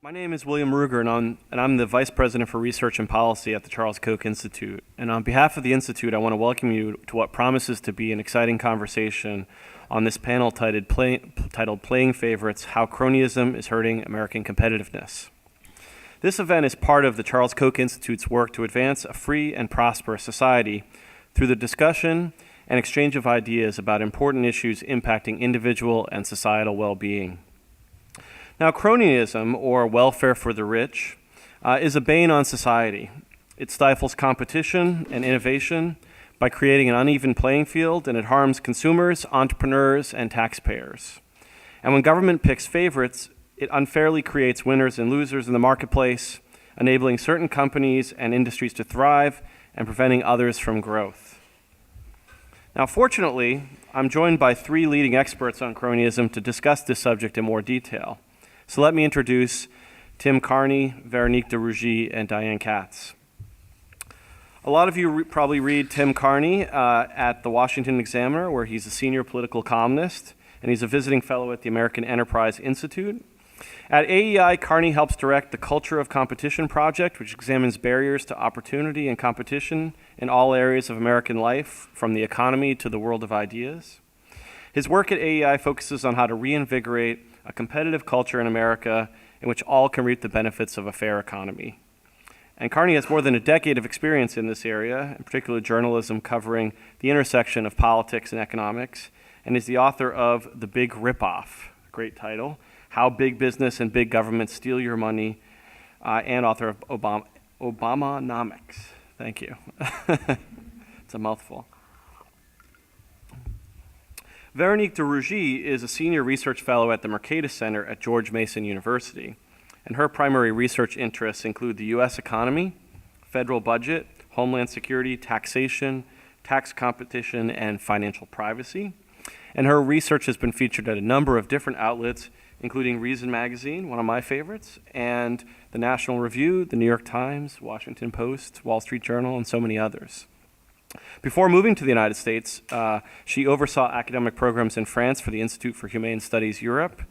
My name is William Ruger, and I'm the Vice President for Research and Policy at the Charles Koch Institute. And on behalf of the Institute, I want to welcome you to what promises to be an exciting conversation on this panel titled Playing Favorites, How Cronyism is Hurting American Competitiveness. This event is part of the Charles Koch Institute's work to advance a free and prosperous society through the discussion and exchange of ideas about important issues impacting individual and societal well-being. Now, cronyism, or welfare for the rich, is a bane on society. It stifles competition and innovation by creating an uneven playing field, and it harms consumers, entrepreneurs, and taxpayers. And when government picks favorites, it unfairly creates winners and losers in the marketplace, enabling certain companies and industries to thrive and preventing others from growth. Now, fortunately, I'm joined by three leading experts on cronyism to discuss this subject in more detail. So let me introduce Tim Carney, Veronique de Rougy, and Diane Katz. A lot of you probably read Tim Carney at the Washington Examiner, where he's a senior political columnist, and he's a visiting fellow at the American Enterprise Institute. At AEI, Carney helps direct the Culture of Competition project, which examines barriers to opportunity and competition in all areas of American life, from the economy to the world of ideas. His work at AEI focuses on how to reinvigorate a competitive culture in America in which all can reap the benefits of a fair economy. And Carney has more than a decade of experience in this area, in particular journalism covering the intersection of politics and economics, and is the author of The Big Ripoff, great title, How Big Business and Big Government Steal Your Money, and author of Obamanomics. Thank you. It's a mouthful. Veronique de Rougy is a senior research fellow at the Mercatus Center at George Mason University, and her primary research interests include the U.S. economy, federal budget, homeland security, taxation, tax competition, and financial privacy. And her research has been featured at a number of different outlets, including Reason Magazine, one of my favorites, and the National Review, the New York Times, Washington Post, Wall Street Journal, and so many others. Before moving to the United States, she oversaw academic programs in France for the Institute for Humane Studies Europe.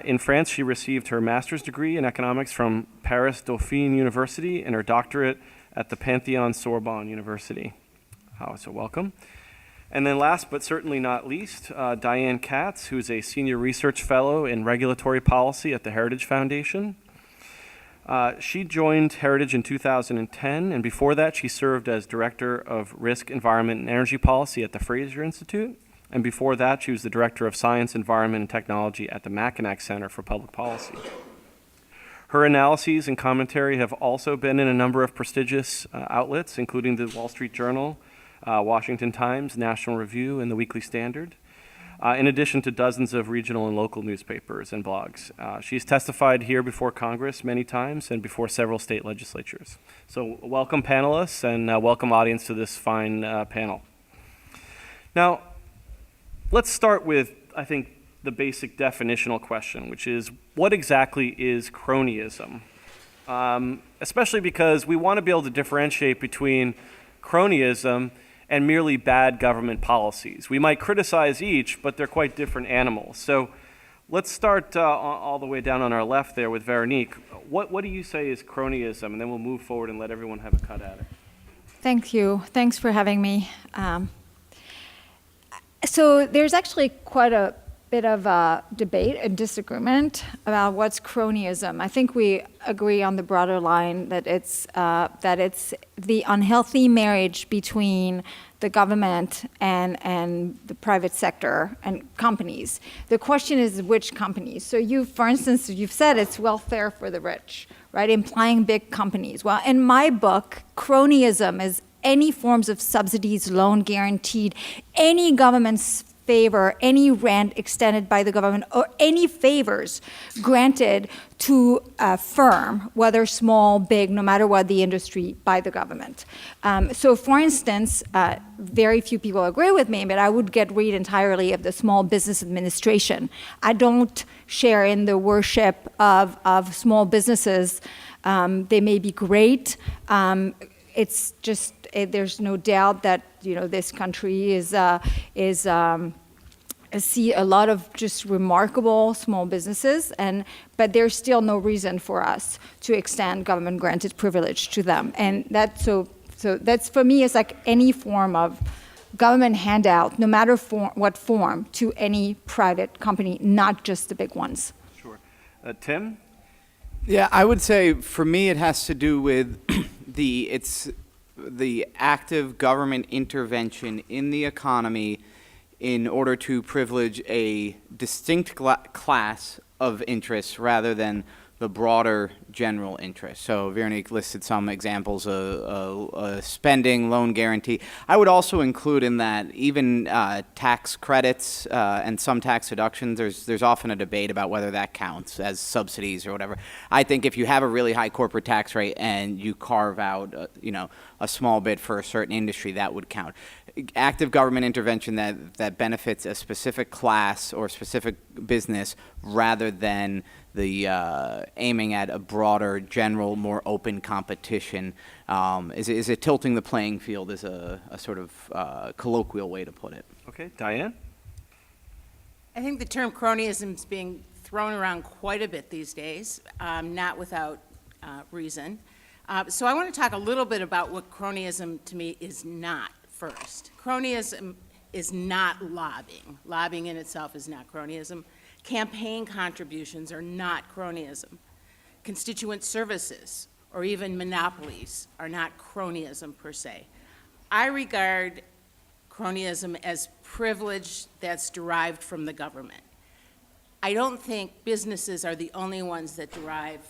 In France, she received her master's degree in economics from Paris Dauphine University and her doctorate at the Panthéon-Sorbonne University. So welcome. And then last but certainly not least, Diane Katz, who's a senior research fellow in regulatory policy at the Heritage Foundation. She joined Heritage in 2010, and before that she served as Director of Risk, Environment, and Energy Policy at the Fraser Institute, and before that she was the Director of Science, Environment, and Technology at the Mackinac Center for Public Policy. Her analyses and commentary have also been in a number of prestigious outlets, including the Wall Street Journal, Washington Times, National Review, and the Weekly Standard, in addition to dozens of regional and local newspapers and blogs. She's testified here before Congress many times and before several state legislatures. So welcome panelists and welcome audience to this fine panel. Now, let's start with, I think, the basic definitional question, which is, what exactly is cronyism? Especially because we want to be able to differentiate between cronyism and merely bad government policies. We might criticize each, but they're quite different animals. So let's start all the way down on our left there with Veronique. What do you say is cronyism? And then we'll move forward and let everyone have a cut at it. Thank you. Thanks for having me. So there's actually quite a bit of a debate and disagreement about what's cronyism. I think we agree on the broader line that it's the unhealthy marriage between the government and the private sector and companies. The question is which companies. So you, for instance, you've said it's welfare for the rich, right? Implying big companies. Well, in my book, cronyism is any forms of subsidies, loan guaranteed, any government's favor, any rent extended by the government, or any favors granted to a firm, whether small, big, no matter what the industry, by the government. So for instance, very few people agree with me, but I would get rid entirely of the Small Business Administration. I don't share in the worship of small businesses. They may be great. It's just, there's no doubt that this country is see a lot of just remarkable small businesses, but there's still no reason for us to extend government-granted privilege to them. And so that's, for me, it's like any form of government handout, no matter what form, to any private company, not just the big ones. Sure. Tim? Yeah, I would say for me it has to do with the active government intervention in the economy in order to privilege a distinct class of interests rather than the broader general interest. So Veronique listed some examples of spending, loan guarantee. I would also include in that even tax credits and some tax deductions. There's often a debate about whether that counts as subsidies or whatever. I think if you have a really high corporate tax rate and you carve out a small bit for a certain industry, that would count. Active government intervention that benefits a specific class or specific business rather than the aiming at a broader, general, more open competition. Is it tilting the playing field is a sort of colloquial way to put it. Okay, Diane? I think the term cronyism is being thrown around quite a bit these days, not without reason. So I want to talk a little bit about what cronyism to me is not first. Cronyism is not lobbying. Lobbying in itself is not cronyism. Campaign contributions are not cronyism. Constituent services or even monopolies are not cronyism per se. I regard cronyism as privilege that's derived from the government. I don't think businesses are the only ones that derive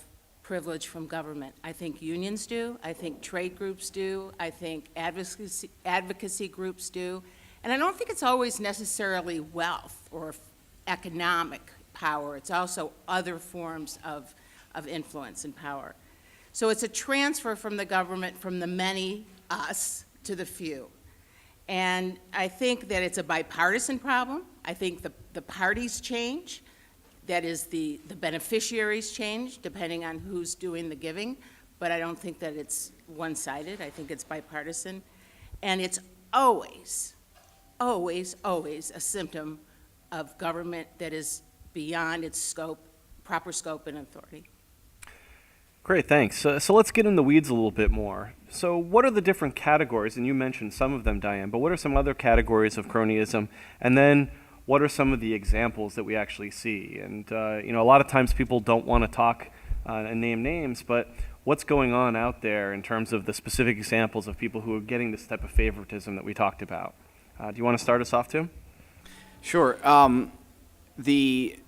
privilege from government. I think unions do. I think trade groups do. I think advocacy groups do. And I don't think it's always necessarily wealth or economic power. It's also other forms of influence and power. So it's a transfer from the government, from the many, us, to the few. And I think that it's a bipartisan problem. I think the parties change. That is, the beneficiaries change depending on who's doing the giving. But I don't think that it's one-sided. I think it's bipartisan. And it's always, always, always a symptom of government that is beyond its scope, proper scope and authority. Great, thanks. So let's get in the weeds a little bit more. So what are the different categories? And you mentioned some of them, Diane, but what are some other categories of cronyism? And then what are some of the examples that we actually see? And a lot of times people don't want to talk and name names, but what's going on out there in terms of the specific examples of people who are getting this type of favoritism that we talked about? Do you want to start us off, Tim? Sure. The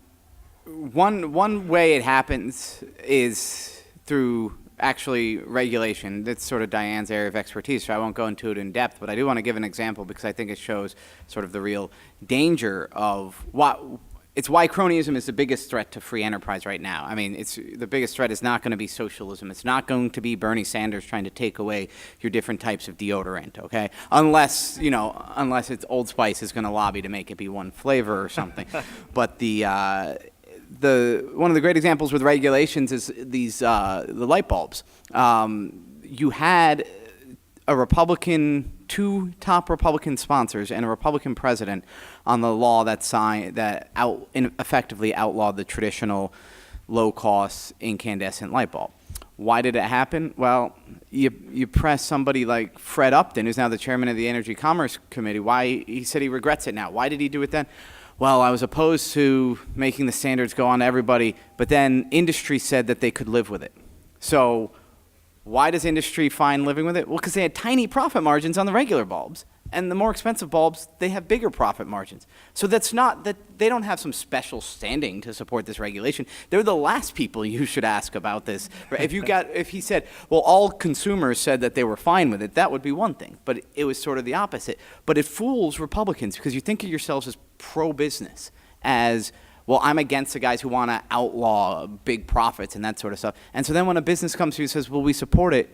one way it happens is through actually regulation. That's sort of Diane's area of expertise, so I won't go into it in depth, but I do want to give an example because I think it shows sort of the real danger of why cronyism is the biggest threat to free enterprise right now. I mean, the biggest threat is not going to be socialism. It's not going to be Bernie Sanders trying to take away your different types of deodorant, okay? Unless it's Old Spice is going to lobby to make it be one flavor or something. But one of the great examples with regulations is the light bulbs. You had two top Republican sponsors and a Republican president on the law that effectively outlawed the traditional low-cost incandescent light bulb. Why did it happen? Well, you press somebody like Fred Upton, who's now the chairman of the Energy Commerce Committee. Why? He said he regrets it now. Why did he do it then? Well, I was opposed to making the standards go on to everybody, but then industry said that they could live with it. So why does industry find living with it? Well, because they had tiny profit margins on the regular bulbs. And the more expensive bulbs, they have bigger profit margins. So that's not that they don't have some special standing to support this regulation. They're the last people you should ask about this. If he said, well, all consumers said that they were fine with it, that would be one thing. But it was sort of the opposite. But it fools Republicans because you think of yourselves as pro-business, as, well, I'm against the guys who want to outlaw big profits and that sort of stuff. And so then when a business comes to you and says, well, we support it,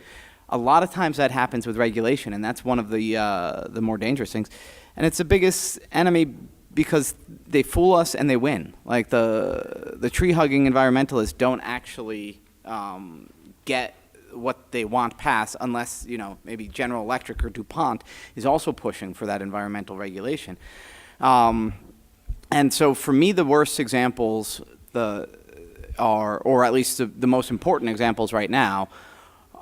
a lot of times that happens with regulation, and that's one of the more dangerous things. And it's the biggest enemy because they fool us and they win. Like the tree-hugging environmentalists don't actually get what they want passed unless, maybe General Electric or DuPont is also pushing for that environmental regulation. And so for me, the worst examples are, or at least the most important examples right now,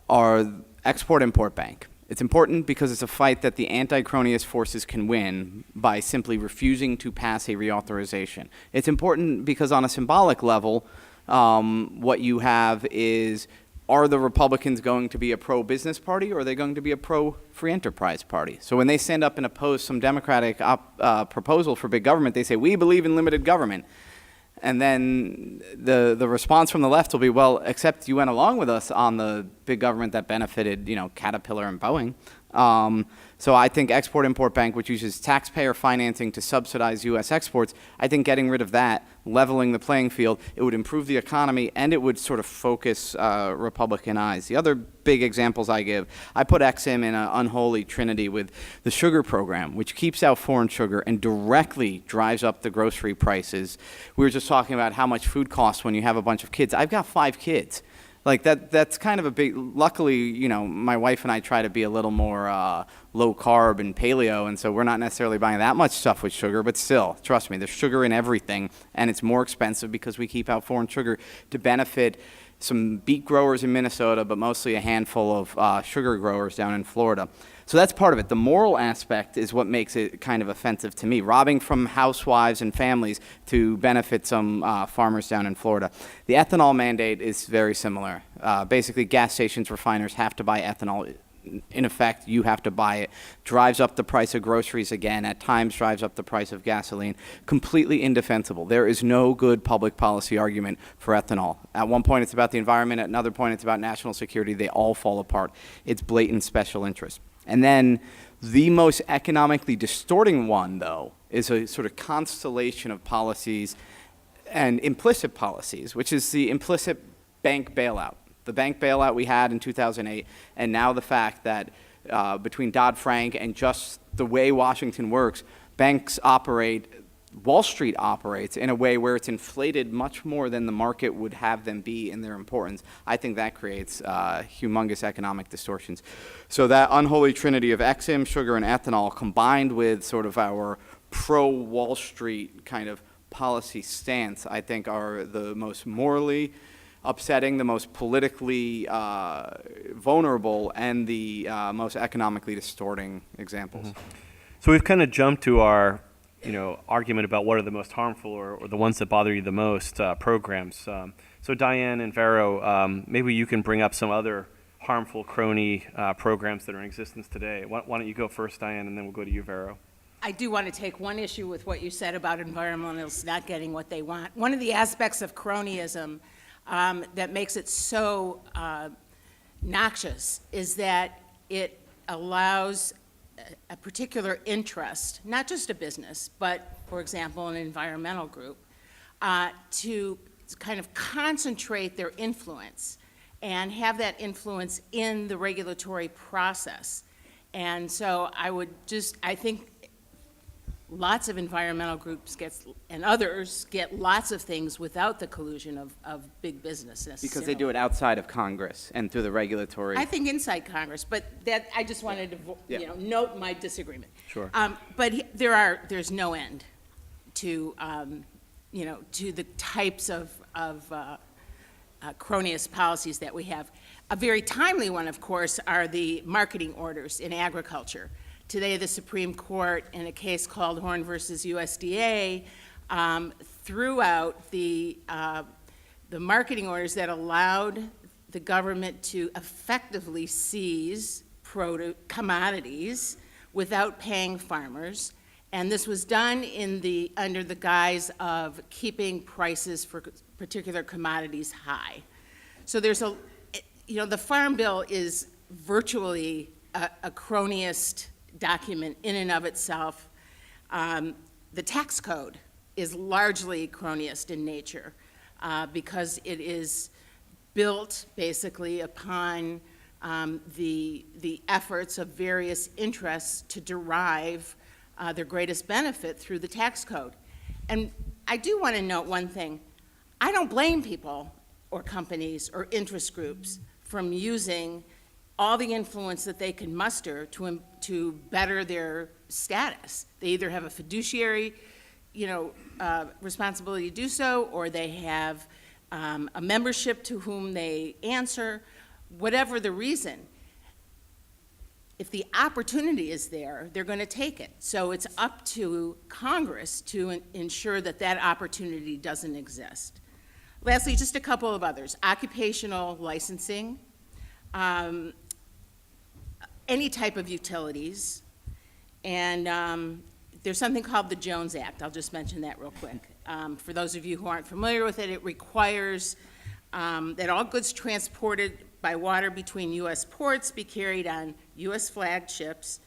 are Export-Import Bank. It's important because it's a fight that the anti-cronyist forces can win by simply refusing to pass a reauthorization. It's important because on a symbolic level, what you have is, are the Republicans going to be a pro-business party, or are they going to be a pro-free enterprise party? So when they stand up and oppose some Democratic proposal for big government, they say, we believe in limited government. And then the response from the left will be, well, except you went along with us on the big government that benefited, Caterpillar and Boeing. So I think Export-Import Bank, which uses taxpayer financing to subsidize U.S. exports, I think getting rid of that, leveling the playing field, it would improve the economy, and it would sort of focus Republican eyes. The other big examples I give, I put Exim in an unholy trinity with the sugar program, which keeps out foreign sugar and directly drives up the grocery prices. We were just talking about how much food costs when you have a bunch of kids. I've got 5 kids. Like that's kind of a big, luckily, my wife and I try to be a little more low carb and paleo, and so we're not necessarily buying that much stuff with sugar, but still, trust me, there's sugar in everything, and it's more expensive because we keep out foreign sugar to benefit some beet growers in Minnesota, but mostly a handful of sugar growers down in Florida. So that's part of it. The moral aspect is what makes it kind of offensive to me, robbing from housewives and families to benefit some farmers down in Florida. The ethanol mandate is very similar. Basically, gas stations, refiners have to buy ethanol. In effect, you have to buy it. Drives up the price of groceries again, at times drives up the price of gasoline. Completely indefensible. There is no good public policy argument for ethanol. At one point, it's about the environment. At another point, it's about national security. They all fall apart. It's blatant special interest. And then the most economically distorting one, though, is a sort of constellation of policies and implicit policies, which is the implicit bank bailout. The bank bailout we had in 2008, and now the fact that between Dodd-Frank and just the way Washington works, banks operate, Wall Street operates in a way where it's inflated much more than the market would have them be in their importance. I think that creates humongous economic distortions. So that unholy trinity of Exim, sugar, and ethanol combined with sort of our pro-Wall Street kind of policy stance, I think are the most morally upsetting, the most politically vulnerable, and the most economically distorting examples. Mm-hmm. So we've kind of jumped to our argument about what are the most harmful or the ones that bother you the most programs. So Diane and Vero, maybe you can bring up some other harmful crony programs that are in existence today. Why don't you go first, Diane, and then we'll go to you, Vero. I do want to take one issue with what you said about environmentalists not getting what they want. One of the aspects of cronyism that makes it so noxious is that it allows a particular interest, not just a business, but, for example, an environmental group, to kind of concentrate their influence and have that influence in the regulatory process. And so I think lots of environmental groups and others get lots of things without the collusion of big business necessarily. Because they do it outside of Congress and through the regulatory. I think inside Congress, but that I just wanted to note my disagreement. Sure. But there's no end to to the types of cronyist policies that we have. A very timely one, of course, are the marketing orders in agriculture. Today, the Supreme Court, in a case called Horn versus USDA, threw out the marketing orders that allowed the government to effectively seize commodities without paying farmers, and this was done under the guise of keeping prices for particular commodities high. So the Farm Bill is virtually a cronyist document in and of itself. The tax code is largely cronyist in nature because it is built basically upon the efforts of various interests to derive their greatest benefit through the tax code. And I do want to note one thing. I don't blame people or companies or interest groups from using all the influence that they can muster to better their status. They either have a fiduciary responsibility to do so, or they have a membership to whom they answer, whatever the reason. If the opportunity is there, they're going to take it. So it's up to Congress to ensure that that opportunity doesn't exist. Lastly, just a couple of others. Occupational licensing, any type of utilities, and there's something called the Jones Act. I'll just mention that real quick. For those of you who aren't familiar with it, it requires that all goods transported by water between U.S. ports be carried on U.S. flagged ships,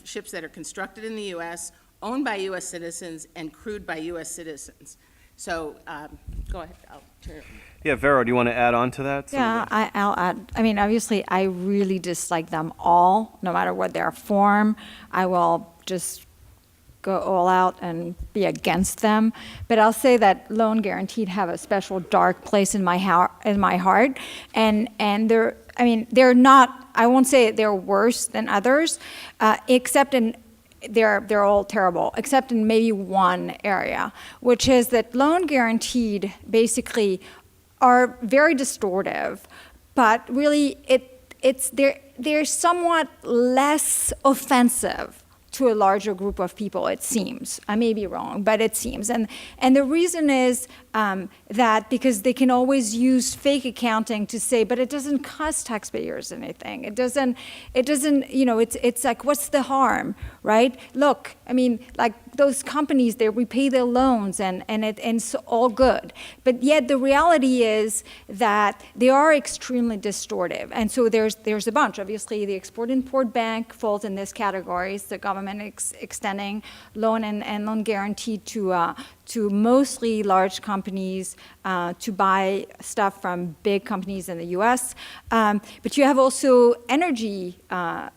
ships that are constructed in the U.S., owned by U.S. citizens, and crewed by U.S. citizens. So, go ahead, I'll turn it. Yeah, Vero, do you want to add on to that? Yeah, I'll add. I mean, obviously, I really dislike them all, no matter what their form. I will just go all out and be against them. But I'll say that loan guaranteed have a special dark place in my heart. And they're, I mean, they're not. I won't say they're worse than others, except in. They're all terrible, except in maybe one area, which is that loan guaranteed basically are very distortive, but really they're somewhat less offensive to a larger group of people, it seems. I may be wrong, but it seems. And the reason is that because they can always use fake accounting to say, but it doesn't cost taxpayers anything. It doesn't, it's like, what's the harm, right? Look, I mean, like those companies, they repay their loans and it's all good. But yet the reality is that they are extremely distortive. And so there's a bunch. Obviously, the Export-Import Bank falls in this category. It's the government extending loan and loan guarantee to mostly large companies to buy stuff from big companies in the U.S. But you have also energy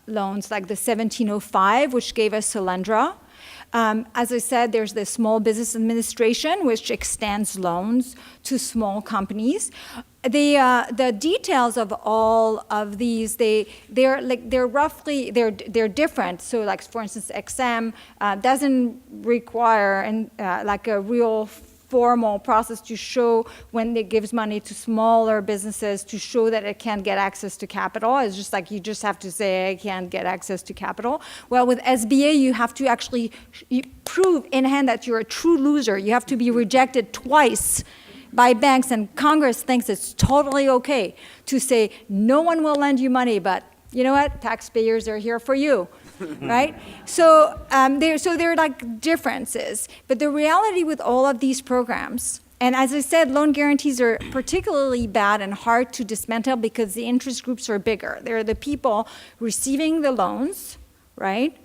loans like the 1705, which gave us Solyndra. As I said, there's the Small Business Administration, which extends loans to small companies. The details of all of these, they're different. So, like for instance, XM doesn't require like a real formal process to show when it gives money to smaller businesses to show that it can't get access to capital. It's just like you just have to say I can't get access to capital. Well, with SBA, you have to actually prove in hand that you're a true loser. You have to be rejected twice by banks, and Congress thinks it's totally okay to say no one will lend you money, but you know what? Taxpayers are here for you, right? So there are like differences. But the reality with all of these programs, and as I said, loan guarantees are particularly bad and hard to dismantle because the interest groups are bigger. They're the people receiving the loans, right?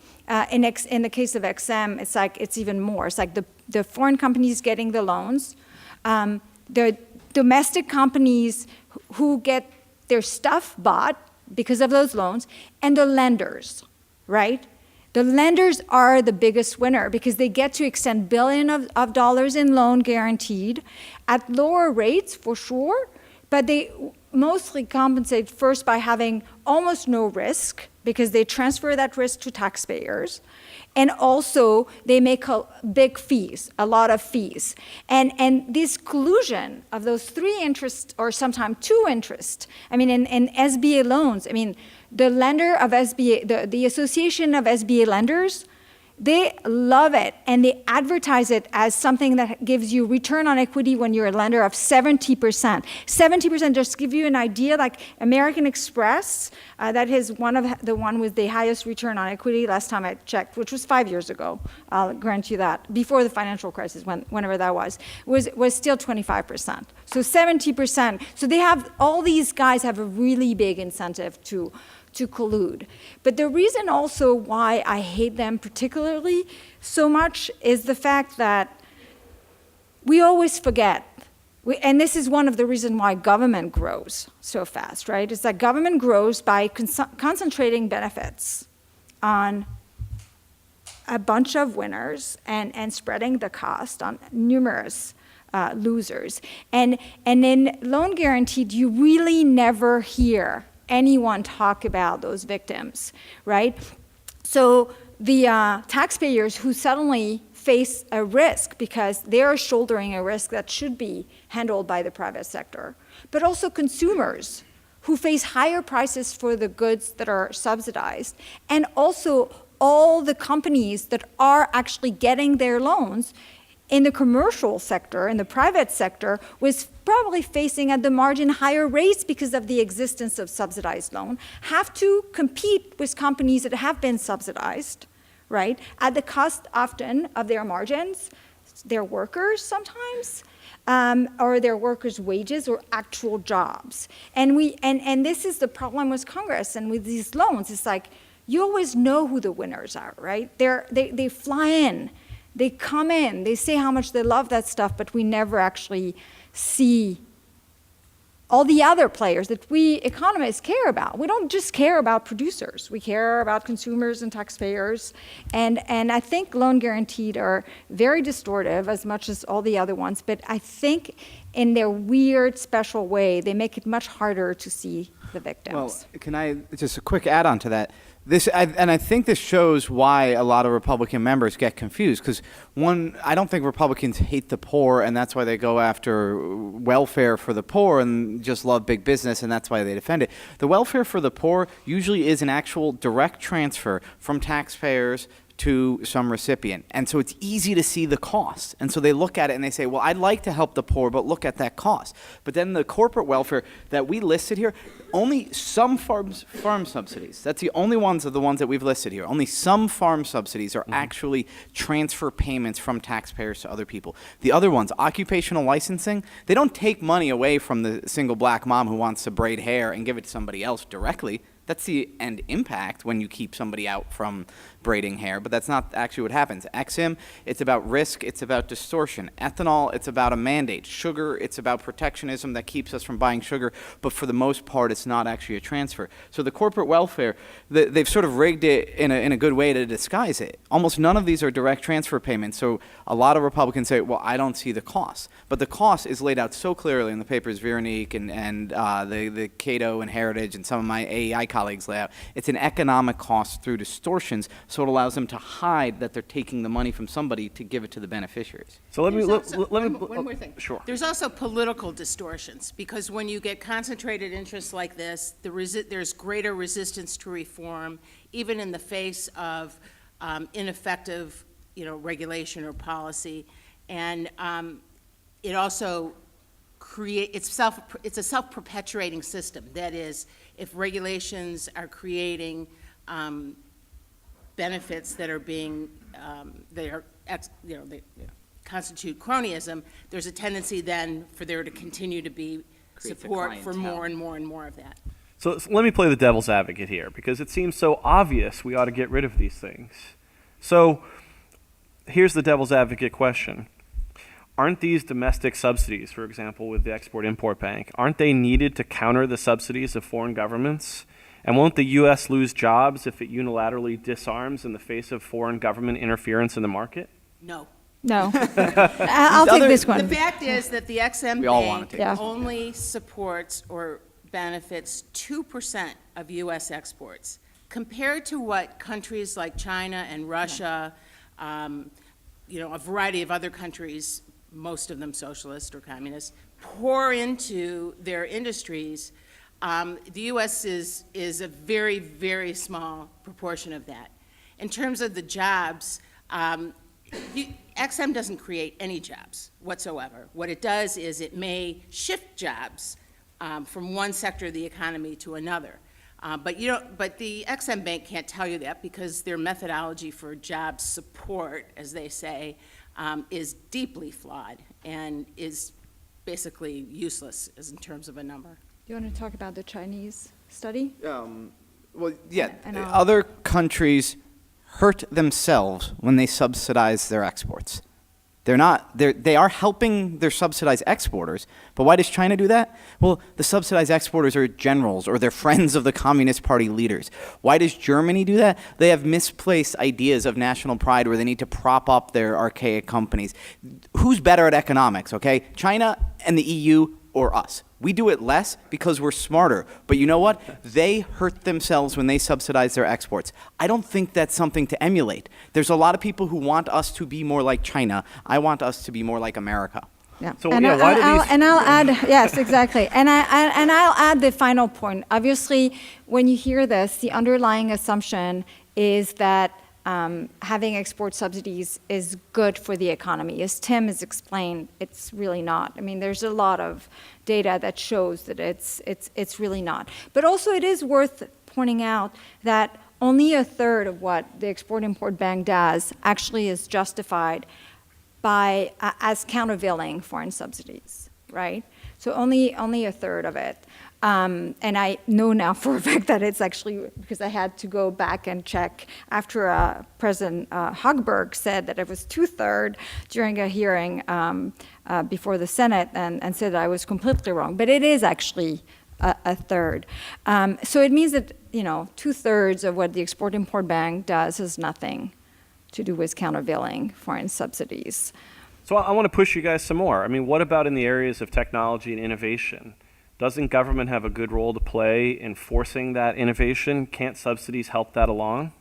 In the case of XM, it's even more. It's like the foreign companies getting the loans. The domestic companies who get their stuff bought because of those loans, and the lenders, right? The lenders are the biggest winner because they get to extend billions of dollars in loan guaranteed at lower rates for sure, but they mostly compensate first by having almost no risk because they transfer that risk to taxpayers. And also, they make big fees, a lot of fees. And this collusion of those three interests, or sometimes two interests, I mean, in SBA loans, I mean, the lender of SBA, the Association of SBA Lenders, they love it, and they advertise it as something that gives you return on equity when you're a lender of 70%. 70%, just to give you an idea, like American Express, that is the one with the highest return on equity last time I checked, which was 5 years ago, I'll grant you that, before the financial crisis, whenever that was still 25%. So 70%. So they have, all these guys have a really big incentive to collude. But the reason also why I hate them particularly so much is the fact that we always forget, and this is one of the reasons why government grows so fast, right? It's that government grows by concentrating benefits on a bunch of winners and spreading the cost on numerous losers. And in loan guaranteed, you really never hear anyone talk about those victims, right? So the taxpayers who suddenly face a risk because they're shouldering a risk that should be handled by the private sector. But also consumers who face higher prices for the goods that are subsidized, and also all the companies that are actually getting their loans in the commercial sector, in the private sector, was probably facing at the margin higher rates because of the existence of subsidized loan, have to compete with companies that have been subsidized, right, at the cost often of their margins, their workers sometimes, or their workers' wages or actual jobs. And this is the problem with Congress and with these loans. It's like, you always know who the winners are, right? They fly in, they come in, they say how much they love that stuff, but we never actually see all the other players that we economists care about. We don't just care about producers. We care about consumers and taxpayers. And I think loan guaranteed are very distortive as much as all the other ones, but I think in their weird, special way, they make it much harder to see the victims. Well, can I, just a quick add-on to that. I think this shows why a lot of Republican members get confused, because one, I don't think Republicans hate the poor, and that's why they go after welfare for the poor and just love big business, and that's why they defend it. The welfare for the poor usually is an actual direct transfer from taxpayers to some recipient. And so it's easy to see the cost. And so they look at it and they say, well, I'd like to help the poor, but look at that cost. But then the corporate welfare that we listed here, only some farm subsidies, that's the only ones of the ones that we've listed here. Only some farm subsidies are actually transfer payments from taxpayers to other people. The other ones, occupational licensing, they don't take money away from the single black mom who wants to braid hair and give it to somebody else directly. That's the end impact when you keep somebody out from braiding hair, but that's not actually what happens. XM, it's about risk, it's about distortion. Ethanol, it's about a mandate. Sugar, it's about protectionism that keeps us from buying sugar, but for the most part, it's not actually a transfer. So the corporate welfare, they've sort of rigged it in a good way to disguise it. Almost none of these are direct transfer payments, so a lot of Republicans say, well, I don't see the cost. But the cost is laid out so clearly in the papers Veronique and the Cato and Heritage and some of my AEI colleagues lay out. It's an economic cost through distortions, so it allows them to hide that they're taking the money from somebody to give it to the beneficiaries. So let me One more thing. Sure. There's also political distortions, because when you get concentrated interests like this, there's greater resistance to reform, even in the face of ineffective, regulation or policy, and it also it's a self-perpetuating system. That is, if regulations are creating benefits that are being, they constitute cronyism, there's a tendency then for there to continue to be Creates a support for clientele. more and more and more of that. So let me play the devil's advocate here, because it seems so obvious we ought to get rid of these things. So here's the devil's advocate question. Aren't these domestic subsidies, for example, with the Export-Import Bank, aren't they needed to counter the subsidies of foreign governments? And won't the U.S. lose jobs if it unilaterally disarms in the face of foreign government interference in the market? No. No. I'll take this The one. fact is that the XM We all wanna Bank take this. only supports or benefits 2% of U.S. exports, compared to what countries like China and Russia, a variety of other countries, most of them socialist or communist, pour into their industries. The U.S. is a very, very small proportion of that. In terms of the jobs, XM doesn't create any jobs whatsoever. What it does is it may shift jobs from one sector of the economy to another. But the XM Bank can't tell you that, because their methodology for job support, as they say, is deeply flawed and is basically useless as in terms of a number. Do you want to talk about the Chinese study? Well, yeah, And I'll- other countries hurt themselves when they subsidize their exports. They are helping their subsidized exporters, but why does China do that? Well, the subsidized exporters are generals or they're friends of the Communist Party leaders. Why does Germany do that? They have misplaced ideas of national pride where they need to prop up their archaic companies. Who's better at economics, okay? China and the EU or us. We do it less because we're smarter. But you know what? They hurt themselves when they subsidize their exports. I don't think that's something to emulate. There's a lot of people who want us to be more like China. I want us to be more like America. Yeah. So, and yeah, why do these- I'll add, yes, exactly. And I'll add the final point. Obviously, when you hear this, the underlying assumption is that having export subsidies is good for the economy. As Tim has explained, it's really not. I mean, there's a lot of data that shows that it's really not. But also, it is worth pointing out that only a third of what the Export-Import Bank does actually is justified by as countervailing foreign subsidies, right? So only a third of it. And I know now for a fact that it's actually, because I had to go back and check after President Hogberg said that it was 2/3 during a hearing before the Senate and said that I was completely wrong. But it is actually a third. So it means that, 2/3 of what the Export-Import Bank does has nothing to do with countervailing foreign subsidies. So I want to push you guys some more. I mean, what about in the areas of technology and innovation? Doesn't government have a good role to play in forcing that innovation? Can't subsidies help that along?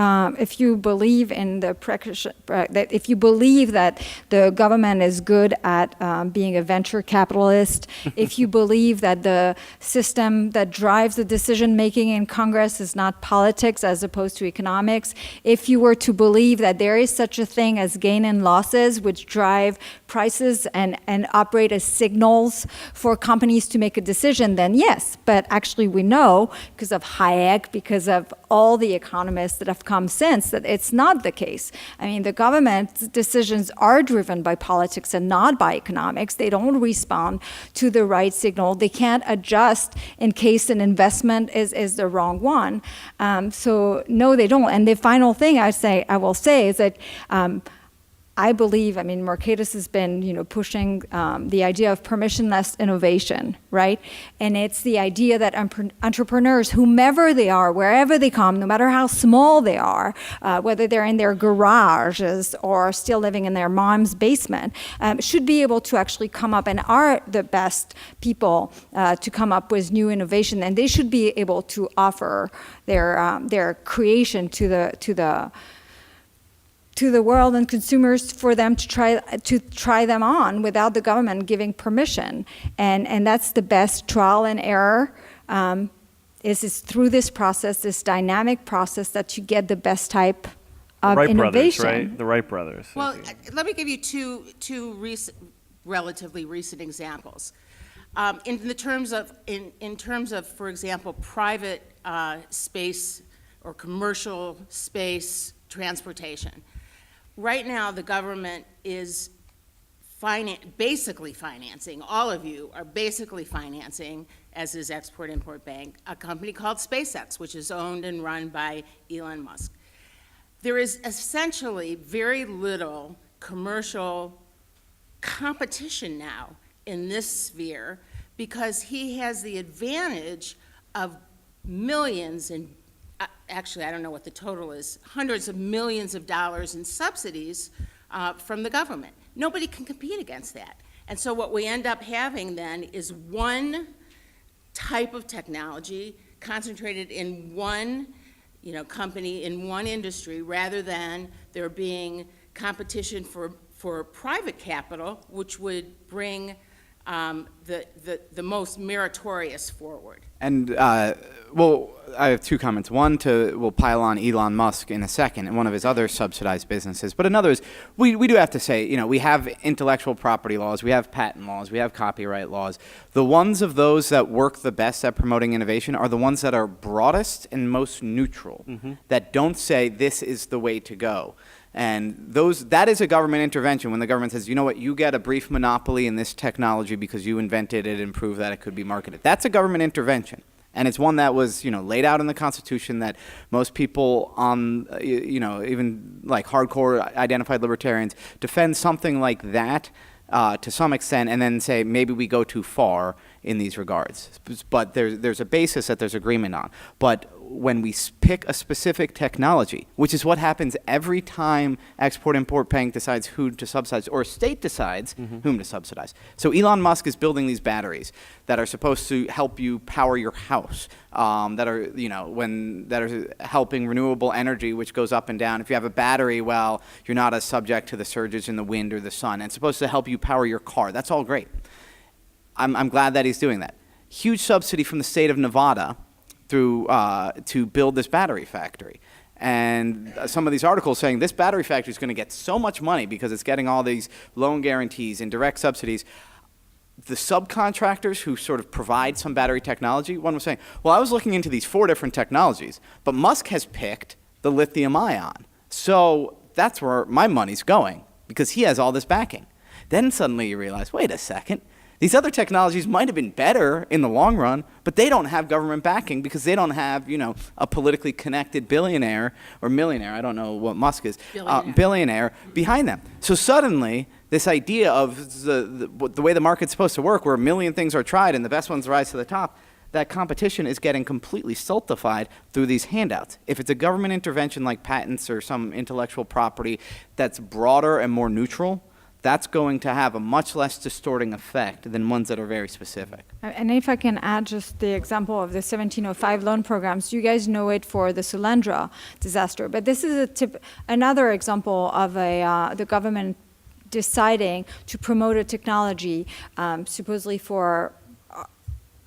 If you believe in if you believe that the government is good at being a venture capitalist, if you believe that the system that drives the decision making in Congress is not politics as opposed to economics, if you were to believe that there is such a thing as gain and losses which drive prices and operate as signals for companies to make a decision, then yes. But actually we know, because of Hayek, because of all the economists that have come since, that it's not the case. I mean, the government's decisions are driven by politics and not by economics. They don't respond to the right signal. They can't adjust in case an investment is the wrong one. So no, they don't. And the final thing I will say is that I believe, Mercatus has been, pushing the idea of permissionless innovation, right? And it's the idea that entrepreneurs, whomever they are, wherever they come, no matter how small they are, whether they're in their garages or still living in their mom's basement, should be able to actually come up and are the best people to come up with new innovation. And they should be able to offer their creation to the world and consumers for them to try them on without the government giving permission. And that's the best trial and error is through this process, this dynamic process, that you get the best type of Wright innovation. brothers, right? The Wright brothers. Well, let me give you two relatively recent examples. In terms of, for example, private space or commercial space transportation. Right now, the government is basically financing, all of you are basically financing, as is Export-Import Bank, a company called SpaceX, which is owned and run by Elon Musk. There is essentially very little commercial competition now in this sphere because he has the advantage of millions and actually, I don't know what the total is, hundreds of millions of dollars in subsidies from the government. Nobody can compete against that. And so what we end up having then is one type of technology concentrated in one company, in one industry, rather than there being competition for private capital, which would bring the most meritorious forward. And, well, I have two comments. One, we'll pile on Elon Musk in a second and one of his other subsidized businesses. But another is, we do have to say, we have intellectual property laws, we have patent laws, we have copyright laws. The ones of those that work the best at promoting innovation are the ones that are broadest and most neutral, that don't say this is the way to go. And that is a government intervention when the government says, you know what, you get a brief monopoly in this technology because you invented it and proved that it could be marketed. That's a government intervention. And it's one that was, laid out in the Constitution that most people on, even like hardcore identified libertarians defend something like that to some extent and then say maybe we go too far in these regards. But there's a basis that there's agreement on. But when we pick a specific technology, which is what happens every time Export-Import Bank decides who to subsidize, or a state decides whom to subsidize. So Elon Musk is building these batteries that are supposed to help you power your house, that are helping renewable energy, which goes up and down. If you have a battery, well, you're not as subject to the surges in the wind or the sun. And it's supposed to help you power your car. That's all great. I'm glad that he's doing that. Huge subsidy from the state of Nevada through to build this battery factory. And some of these articles saying this battery factory is going to get so much money because it's getting all these loan guarantees and direct subsidies. The subcontractors who sort of provide some battery technology, one was saying, well, I was looking into these 4 different technologies, but Musk has picked the lithium ion. So that's where my money's going because he has all this backing. Then suddenly you realize, wait a second, these other technologies might have been better in the long run, but they don't have government backing because they don't have, a politically connected billionaire or millionaire, I don't know what Musk is, billionaire behind them. So suddenly, this idea of the way the market's supposed to work, where a million things are tried and the best ones rise to the top, that competition is getting completely stultified through these handouts. If it's a government intervention like patents or some intellectual property that's broader and more neutral, that's going to have a much less distorting effect than ones that are very specific. And if I can add just the example of the 1705 loan programs, you guys know it for the Solyndra disaster, but this is another example of the government deciding to promote a technology supposedly for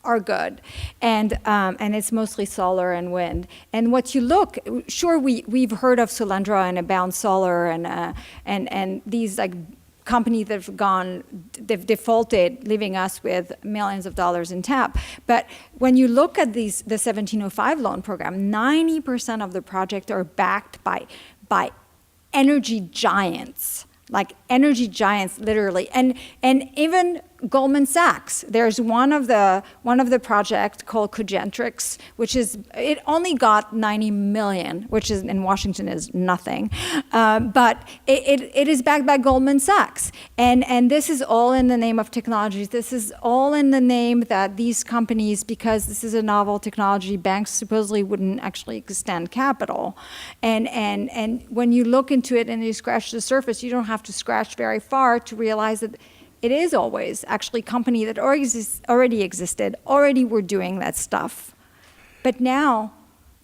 our good, and it's mostly solar and wind. And what you look, sure, we've heard of Solyndra and Abound Solar and these like companies that they've defaulted, leaving us with millions of dollars in tap. But when you look at the 1705 loan program, 90% of the projects are backed by energy giants, literally, and even Goldman Sachs. There's one of the project called Cogentrix, which it only got 90 million, which is in Washington is nothing, but it is backed by Goldman Sachs, and this is all in the name of technologies. This is all in the name that these companies, because this is a novel technology, banks supposedly wouldn't actually extend capital, and when you look into it and you scratch the surface, you don't have to scratch very far to realize that it is always actually company that already existed, already were doing that stuff. But now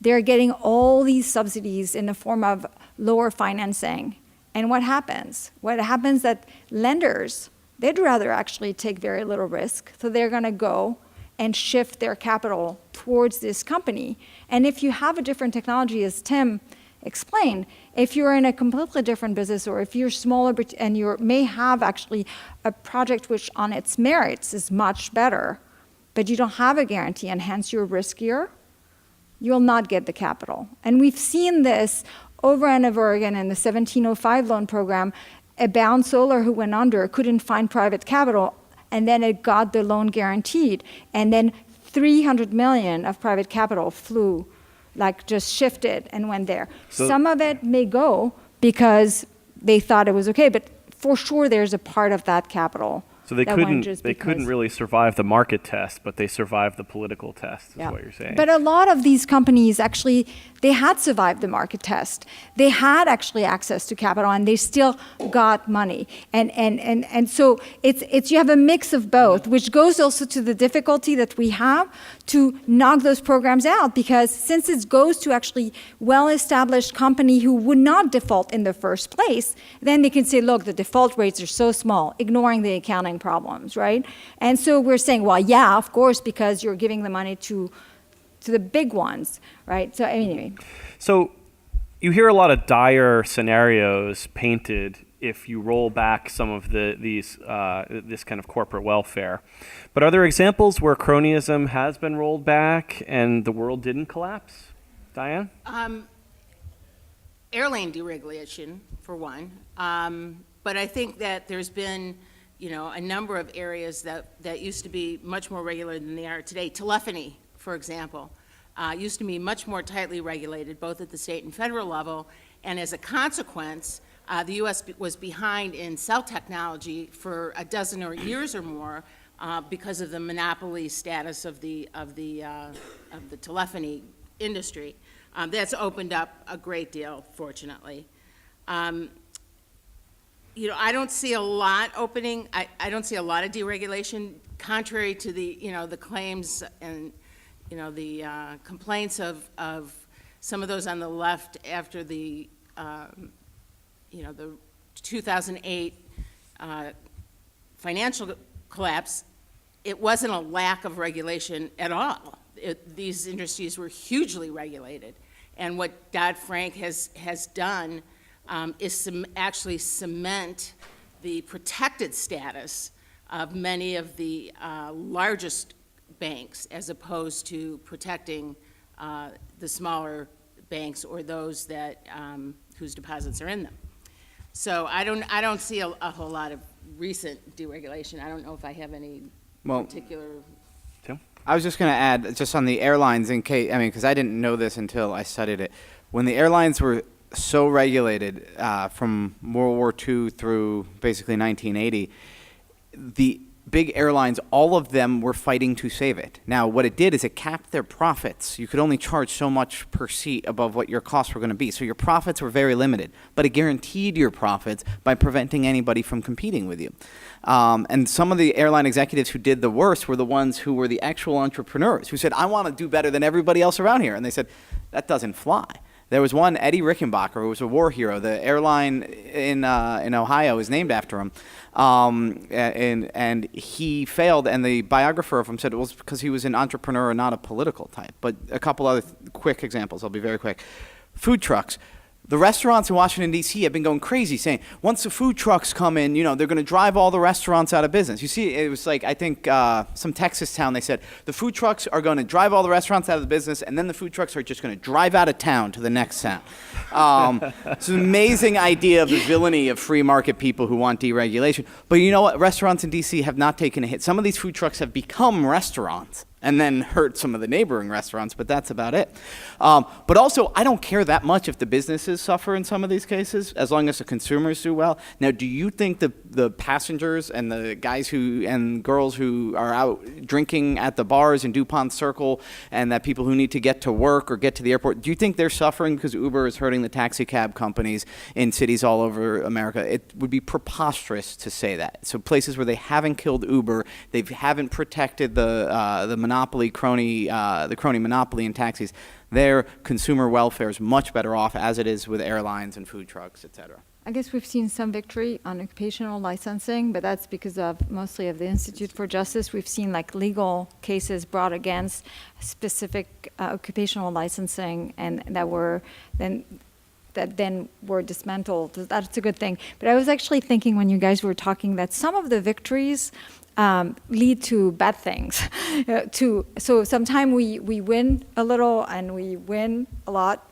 they're getting all these subsidies in the form of lower financing. And what happens? What happens that lenders, they'd rather actually take very little risk. So they're going to go and shift their capital towards this company. And if you have a different technology, as Tim explained, if you're in a completely different business, or if you're smaller and you may have actually a project which on its merits is much better, but you don't have a guarantee and hence you're riskier, you'll not get the capital. And we've seen this over and over again in the 1705 loan program. Abound Solar, who went under, couldn't find private capital, and then it got the loan guaranteed, and then 300 million of private capital flew, just shifted and went there. So some of it may go because they thought it was okay, but for sure there's a part of that capital. So they couldn't really survive the market test, but they survived the political test, is what you're saying. But a lot of these companies actually, they had survived the market test. They had actually access to capital, and they still got money. And so it's you have a mix of both, which goes also to the difficulty that we have to knock those programs out, because since it goes to actually well-established company who would not default in the first place, then they can say, look, the default rates are so small, ignoring the accounting problems, right? And so we're saying, well, yeah, of course, because you're giving the money to the big ones, right? So anyway. So you hear a lot of dire scenarios painted if you roll back some of this kind of corporate welfare. But are there examples where cronyism has been rolled back and the world didn't collapse? Diane? Airline deregulation, for one. But I think that there's been a number of areas that used to be much more regulated than they are today. Telephony, for example, used to be much more tightly regulated, both at the state and federal level, and as a consequence, the U.S. was behind in cell technology for a dozen or years or more because of the monopoly status of the telephony industry. That's opened up a great deal, fortunately. I don't see a lot opening. I don't see a lot of deregulation, contrary to the claims and, the complaints of some of those on the left after the 2008 financial collapse. It wasn't a lack of regulation at all. These industries were hugely regulated. And what Dodd-Frank has done is actually cement the protected status of many of the largest banks, as opposed to protecting the smaller banks or those that whose deposits are in them. So I don't see a whole lot of recent deregulation. I don't know if I have any particular. Tim? I was just going to add, just on the airlines, because I didn't know this until I studied it. When the airlines were so regulated from World War II through basically 1980, the big airlines, all of them were fighting to save it. Now, what it did is it capped their profits. You could only charge so much per seat above what your costs were going to be. So your profits were very limited, but it guaranteed your profits by preventing anybody from competing with you. And some of the airline executives who did the worst were the ones who were the actual entrepreneurs, who said, I want to do better than everybody else around here. And they said, that doesn't fly. There was one, Eddie Rickenbacker, who was a war hero. The airline in Ohio is named after him. And he failed, and the biographer of him said it was because he was an entrepreneur and not a political type. But a couple other quick examples. I'll be very quick. Food trucks. The restaurants in Washington, D.C. have been going crazy saying, once the food trucks come in, they're going to drive all the restaurants out of business. You see, it was like, I think, some Texas town, they said, the food trucks are going to drive all the restaurants out of the business, and then the food trucks are just going to drive out of town to the next town. It's an amazing idea of the villainy of free market people who want deregulation. But you know what? Restaurants in D.C. have not taken a hit. Some of these food trucks have become restaurants and then hurt some of the neighboring restaurants, but that's about it. But also, I don't care that much if the businesses suffer in some of these cases, as long as the consumers do well. Now, do you think the passengers and the guys and girls who are out drinking at the bars in DuPont Circle, and that people who need to get to work or get to the airport, do you think they're suffering because Uber is hurting the taxi cab companies in cities all over America? It would be preposterous to say that. So places where they haven't killed Uber, they haven't protected the crony monopoly in taxis, their consumer welfare is much better off as it is with airlines and food trucks, et cetera. I guess we've seen some victory on occupational licensing, but that's because of mostly of the Institute for Justice. We've seen legal cases brought against specific occupational licensing, and that then were dismantled. That's a good thing. But I was actually thinking when you guys were talking that some of the victories lead to bad things. So sometimes we win a little and we win a lot,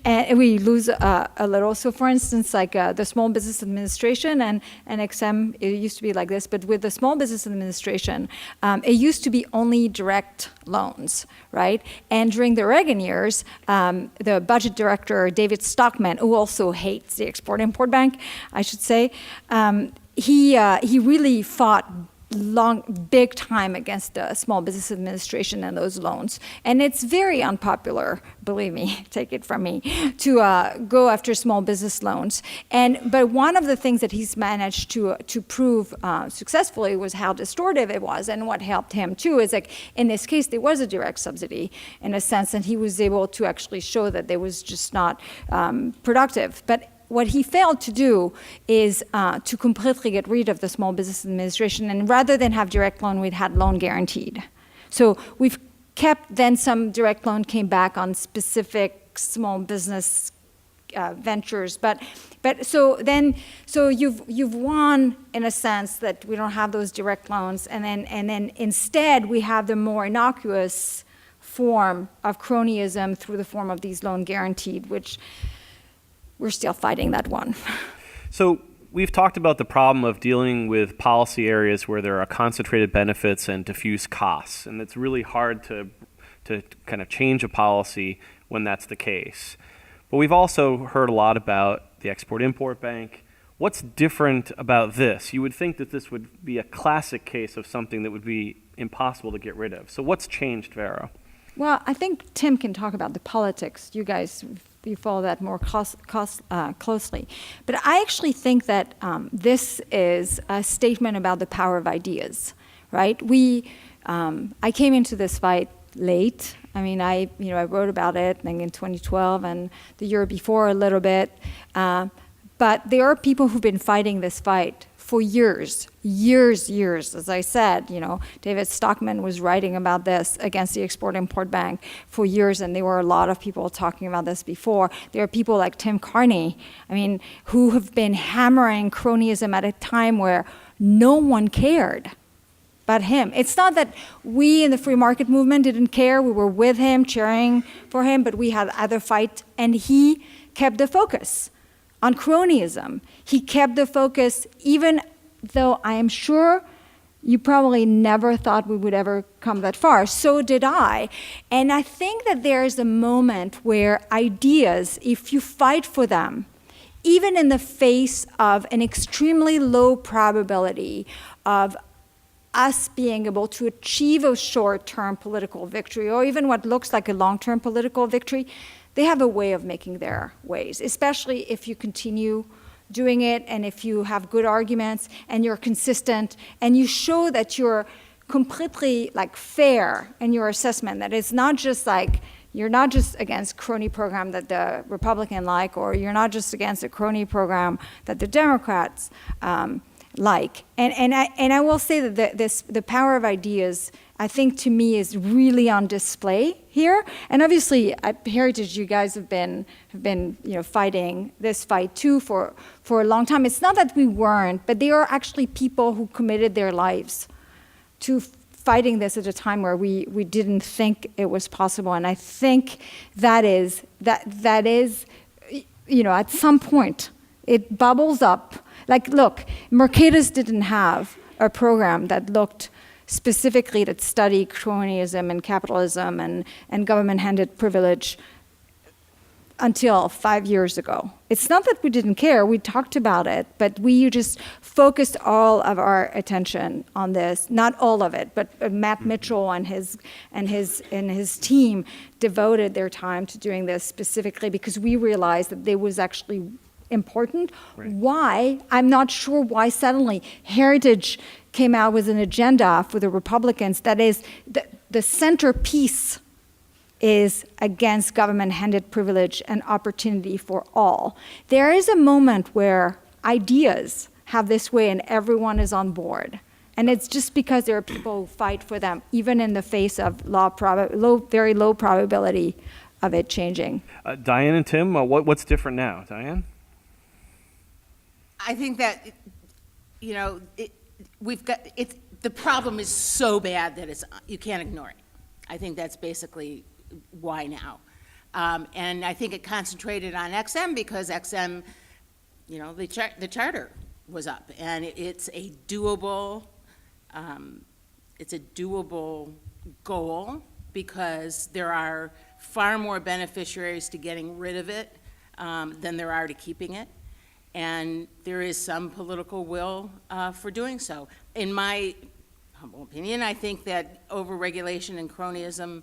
and we lose a little. So for instance, the Small Business Administration and XM, it used to be like this, but with the Small Business Administration, it used to be only direct loans, right? And during the Reagan years, the budget director, David Stockman, who also hates the Export-Import Bank, I should say, he really fought big time against the Small Business Administration and those loans. And it's very unpopular, believe me, take it from me, to go after small business loans. But one of the things that he's managed to prove successfully was how distortive it was. And what helped him too is in this case, there was a direct subsidy in a sense, and he was able to actually show that there was just not productive. But what he failed to do is to completely get rid of the Small Business Administration, and rather than have direct loan, we'd had loan guaranteed. So we've kept, then some direct loan came back on specific small business ventures, but so you've won in a sense that we don't have those direct loans, and then instead we have the more innocuous form of cronyism through the form of these loan guaranteed, which we're still fighting that one. So we've talked about the problem of dealing with policy areas where there are concentrated benefits and diffuse costs, and it's really hard to kind of change a policy when that's the case. But we've also heard a lot about the Export-Import Bank. What's different about this? You would think that this would be a classic case of something that would be impossible to get rid of. So what's changed, Vero? Well, I think Tim can talk about the politics. You guys, you follow that more closely. But I actually think that this is a statement about the power of ideas, right? I came into this fight late. I mean, I wrote about it I think in 2012 and the year before a little bit. But there are people who've been fighting this fight for years. As I said, David Stockman was writing about this against the Export-Import Bank for years, and there were a lot of people talking about this before. There are people like Tim Carney, who have been hammering cronyism at a time where no one cared but him. It's not that we in the free market movement didn't care. We were with him, cheering for him, but we had other fights, and he kept the focus on cronyism. He kept the focus, even though I am sure you probably never thought we would ever come that far. So did I. And I think that there is a moment where ideas, if you fight for them, even in the face of an extremely low probability of us being able to achieve a short-term political victory, or even what looks like a long-term political victory, they have a way of making their ways, especially if you continue doing it and if you have good arguments and you're consistent and you show that you're completely fair in your assessment, that it's not just you're not just against crony program that the Republican like, or you're not just against a crony program that the Democrats like. And I will say that the power of ideas, I think, to me, is really on display here. And obviously, at Heritage, you guys have been fighting this fight too for a long time. It's not that we weren't, but there are actually people who committed their lives to fighting this at a time where we didn't think it was possible. And I think that is at some point it bubbles up. Look, Mercatus didn't have a program that looked specifically that studied cronyism and capitalism and government-handed privilege until 5 years ago. It's not that we didn't care, we talked about it, but we just focused all of our attention on this. Not all of it, but Matt Mitchell and his team devoted their time to doing this specifically because we realized that there was actually important. Right. Why? I'm not sure why suddenly Heritage came out with an agenda for the Republicans that is the centerpiece is against government-handed privilege and opportunity for all. There is a moment where ideas have this way and everyone is on board. And it's just because there are people who fight for them, even in the face of very low probability of it changing. Diane and Tim, what's different now? Diane? I think that, the problem is so bad that you can't ignore it. I think that's basically why now. And I think it concentrated on XM because XM, the charter was up, and it's a doable goal because there are far more beneficiaries to getting rid of it than there are to keeping it. And there is some political will for doing so. In my humble opinion, I think that overregulation and cronyism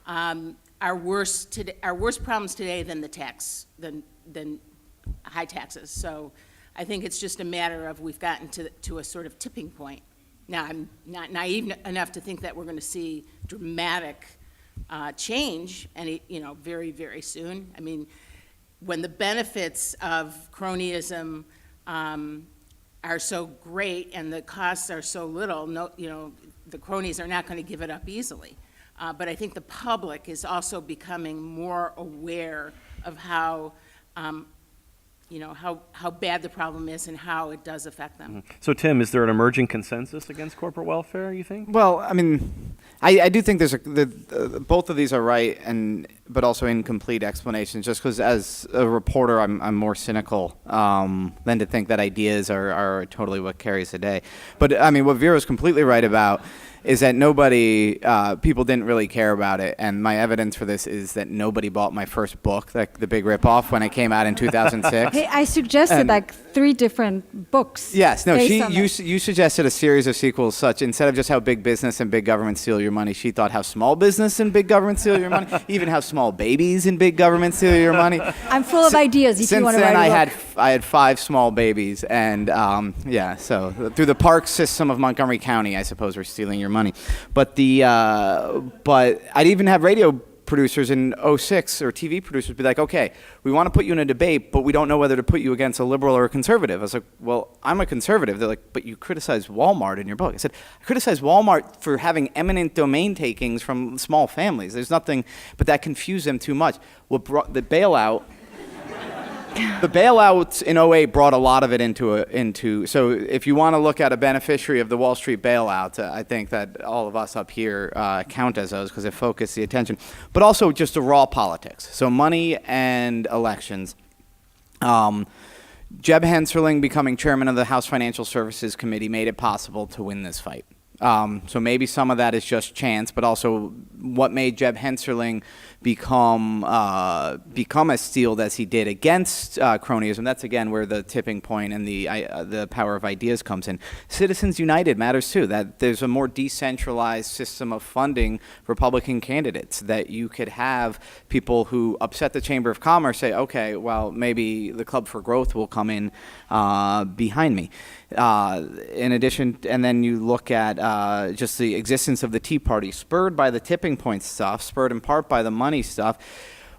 are worse problems today than than high taxes. So I think it's just a matter of we've gotten to a sort of tipping point. Now, I'm not naive enough to think that we're going to see dramatic change, very, very soon. I mean, when the benefits of cronyism are so great and the costs are so little, the cronies are not going to give it up easily. But I think the public is also becoming more aware of how bad the problem is and how it does affect them. Mm-hmm. So, Tim, is there an emerging consensus against corporate welfare, you think? Well, I do think there's both of these are right, but also incomplete explanations. Just because, as a reporter, I'm more cynical than to think that ideas are totally what carries the day. But what Vera's completely right about is that people didn't really care about it, and my evidence for this is that nobody bought my first book, The Big Ripoff, when it came out in 2006. Hey, I suggested 3 different books. Yes, no, based on it. you suggested a series of sequels such, instead of just how big business and big government steal your money, she thought how small business and big government steal your money, even how small babies and big government steal your money. I'm full of ideas if you want to write a book. Since then, I had 5 small babies, and yeah, so through the park system of Montgomery County, I suppose we're stealing your money. But but I'd even have radio producers in '06 or TV producers be like, okay, we want to put you in a debate, but we don't know whether to put you against a liberal or a conservative. I was like, well, I'm a conservative. They're like, but you criticize Walmart in your book. I said, I criticize Walmart for having eminent domain takings from small families. There's nothing, but that confused them too much. What brought the bailout? The bailouts in '08 brought a lot of it into. So if you want to look at a beneficiary of the Wall Street bailout, I think that all of us up here count as those because it focused the attention. But also just the raw politics. So money and elections. Jeb Hensarling becoming chairman of the House Financial Services Committee made it possible to win this fight. So maybe some of that is just chance, but also what made Jeb Hensarling become as steeled as he did against cronyism. That's again where the tipping point and the power of ideas comes in. Citizens United matters too. That there's a more decentralized system of funding Republican candidates. That you could have people who upset the Chamber of Commerce say, okay, well maybe the Club for Growth will come in behind me. In addition, and then you look at just the existence of the Tea Party, spurred by the tipping point stuff, spurred in part by the money stuff.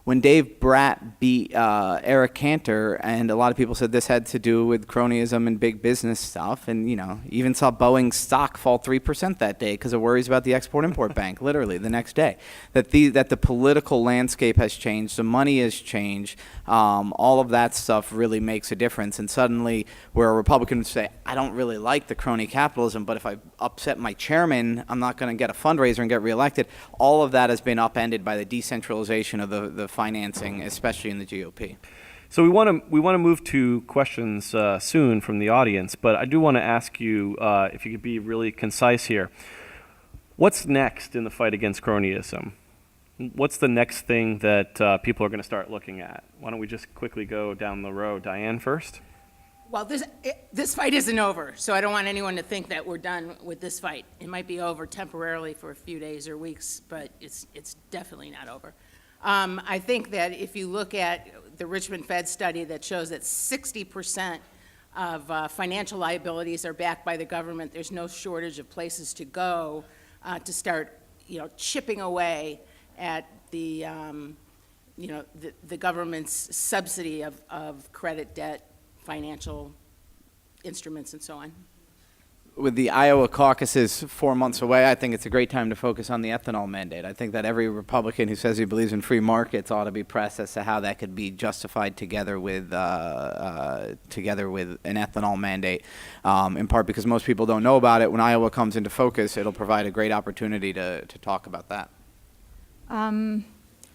When Dave Bratt beat Eric Cantor, and a lot of people said this had to do with cronyism and big business stuff, and even saw Boeing's stock fall 3% that day because of worries about the Export-Import Bank, literally the next day. That the political landscape has changed, the money has changed, all of that stuff really makes a difference. And suddenly, where a Republican would say, I don't really like the crony capitalism, but if I upset my chairman, I'm not going to get a fundraiser and get reelected. All of that has been upended by the decentralization of the financing, especially in the GOP. So we want to move to questions soon from the audience, but I do want to ask you if you could be really concise here. What's next in the fight against cronyism? What's the next thing that people are going to start looking at? Why don't we just quickly go down the road? Diane first. Well, this fight isn't over, so I don't want anyone to think that we're done with this fight. It might be over temporarily for a few days or weeks, but it's definitely not over. I think that if you look at the Richmond Fed study that shows that 60% of financial liabilities are backed by the government, there's no shortage of places to go to start, chipping away at the government's subsidy of credit, debt, financial instruments, and so on. With the Iowa caucuses 4 months away, I think it's a great time to focus on the ethanol mandate. I think that every Republican who says he believes in free markets ought to be pressed as to how that could be justified together with an ethanol mandate, in part because most people don't know about it. When Iowa comes into focus, it'll provide a great opportunity to talk about that.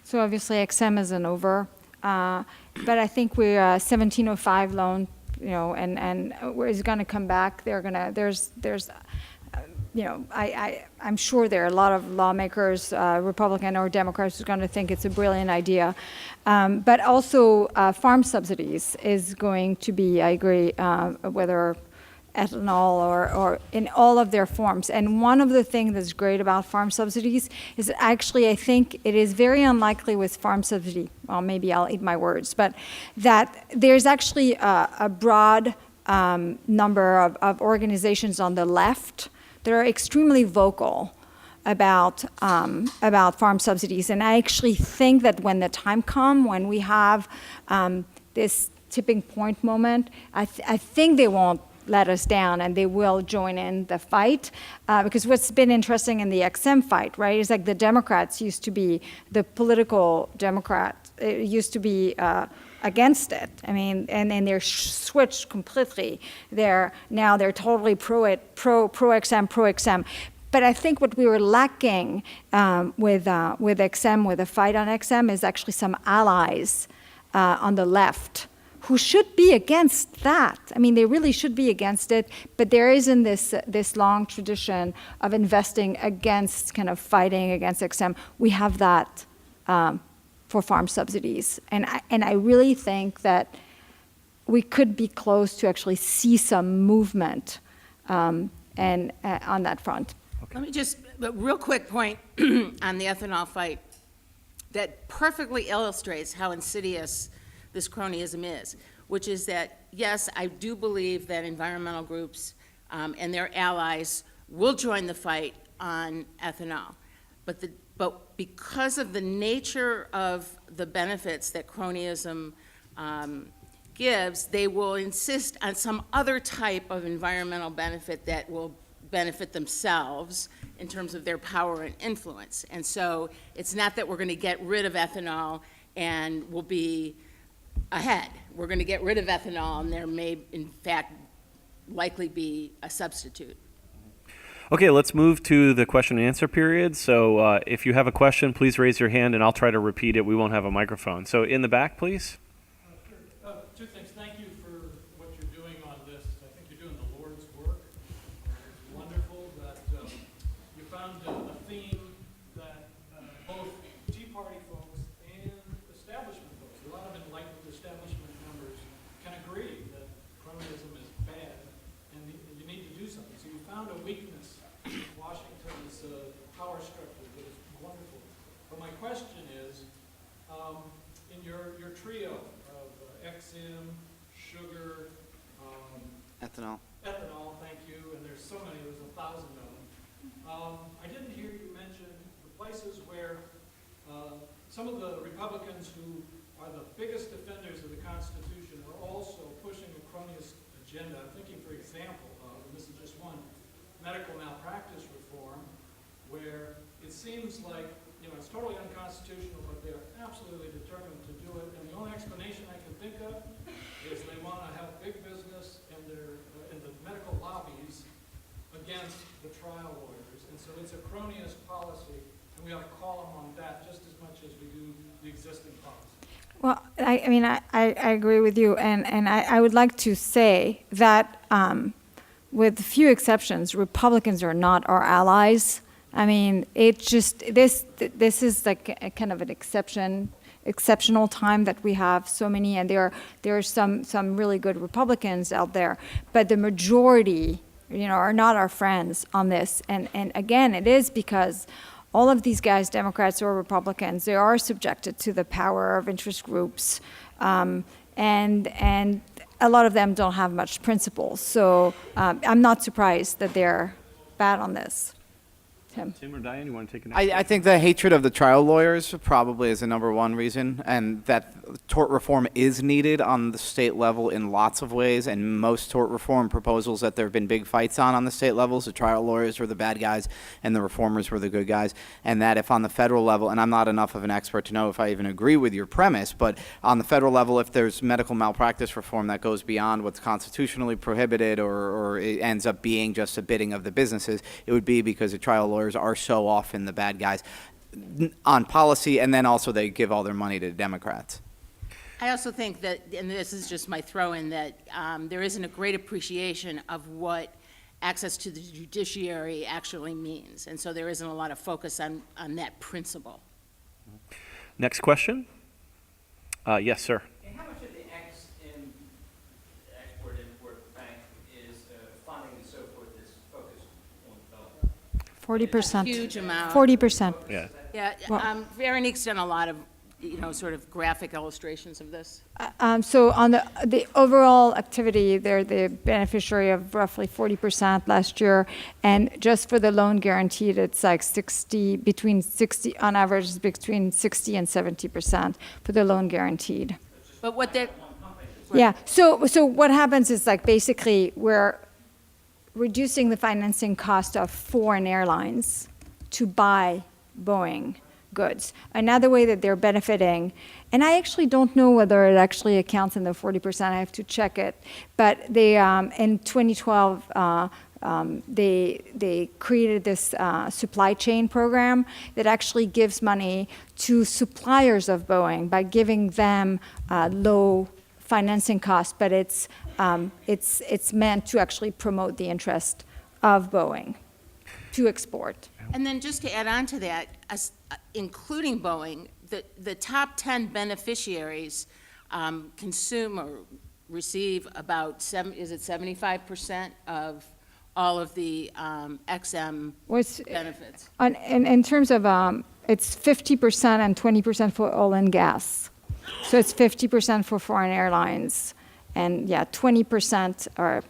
So obviously XM isn't over, but I think we're 1705 loan. And is going to come back. I'm sure there are a lot of lawmakers, Republican or Democrats, who's going to think it's a brilliant idea. But also farm subsidies is going to be, I agree, whether ethanol or in all of their forms. And one of the things that's great about farm subsidies is that actually I think it is very unlikely with farm subsidy, well, maybe I'll eat my words, but that there's actually a broad number of organizations on the left that are extremely vocal about farm subsidies. And I actually think that when the time comes, when we have this tipping point moment, I think they won't let us down, and they will join in the fight. Because what's been interesting in the XM fight, right, is like the Democrats used to be, the political Democrats used to be against it. I mean, and then they're switched completely. Now they're totally pro XM. But I think what we were lacking with XM, with the fight on XM, is actually some allies on the left who should be against that. I mean, they really should be against it, but there isn't this long tradition of investing against, kind of fighting against XM. We have that for farm subsidies. And I really think that we could be close to actually see some movement on that front. Let me just, a real quick point on the ethanol fight that perfectly illustrates how insidious this cronyism is, which is that, yes, I do believe that environmental groups and their allies will join the fight on ethanol. But because of the nature of the benefits that cronyism gives, they will insist on some other type of environmental benefit that will benefit themselves in terms of their power and influence. And so it's not that we're going to get rid of ethanol and we'll be ahead. We're going to get rid of ethanol, and there may, in fact, likely be a substitute. Okay, let's move to the question and answer period. So if you have a question, please raise your hand, and I'll try to repeat it. We won't have a microphone. So in the back, please. Sure. Two things. Thank you for what you're doing on this. I think you're doing the Lord's work. It's wonderful that you found a theme that both Tea Party folks and establishment folks, a lot of enlightened establishment members, can agree that cronyism is bad and you need to do something. So you found a weakness in Washington's power structure that is wonderful. But my question is, in your trio of Exim, sugar, Ethanol. ethanol, thank you, and there's so many, there's 1,000 of them. I didn't hear you mention the places where some of the Republicans who are the biggest defenders of the Constitution are also pushing a cronyist agenda. I'm thinking, for example, and this is just one, medical malpractice reform, where it seems like, it's totally unconstitutional, but they're absolutely determined to do it. And the only explanation I can think of is they want to have big business and the medical lobbies against the trial lawyers. And so it's a cronyist policy, and we ought to call them on that just as much as we do the existing policy. Well, I agree with you, and I would like to say that with few exceptions, Republicans are not our allies. I mean, it just, this is like a kind of an exceptional time that we have so many, and there are some really good Republicans out there, but the majority, are not our friends on this. And again, it is because all of these guys, Democrats or Republicans, they are subjected to the power of interest groups, and a lot of them don't have much principle. So I'm not surprised that they're bad on this. Tim or Diane, you want to take an I think the hatred of the trial lawyers probably is the number one reason, and that tort reform is needed on the state level in lots of ways, and most tort reform proposals that there have been big fights on the state levels, the trial lawyers were the bad guys and the reformers were the good guys, and that if on the federal level, and I'm not enough of an expert to know if I even agree with your premise, but on the federal level, if there's medical malpractice reform that goes beyond what's constitutionally prohibited or it ends up being just a bidding of the businesses, it would be because the trial lawyers are so often the bad guys on policy, and then also they give all their money to Democrats. I also think that, and this is just my throw-in, that there isn't a great appreciation of what access to the judiciary actually means, and so there isn't a lot of focus on that principle. Next question. Yes, sir. And how much of the Export-Import Bank is funding and so forth is focused on development? 40%. Huge amount. 40%. Yeah. Yeah, Well- Veronique's done a lot of, sort of graphic illustrations of this. So on the overall activity, they're the beneficiary of roughly 40% last year, and just for the loan guaranteed, it's like on average, it's between 60 and 70% for the loan guaranteed. But what they're, Yeah. So what happens is like basically we're reducing the financing cost of foreign airlines to buy Boeing goods. Another way that they're benefiting, and I actually don't know whether it actually accounts in the 40%, I have to check it, but they, in 2012, they created this supply chain program that actually gives money to suppliers of Boeing by giving them low financing costs, but it's meant to actually promote the interest of Boeing to export. and then just to add on to that, including Boeing, the top 10 beneficiaries consume or receive about 75% of all of the XM What's, benefits? in terms of, it's 50% and 20% for oil and gas. So it's 50% for foreign airlines, and 20% are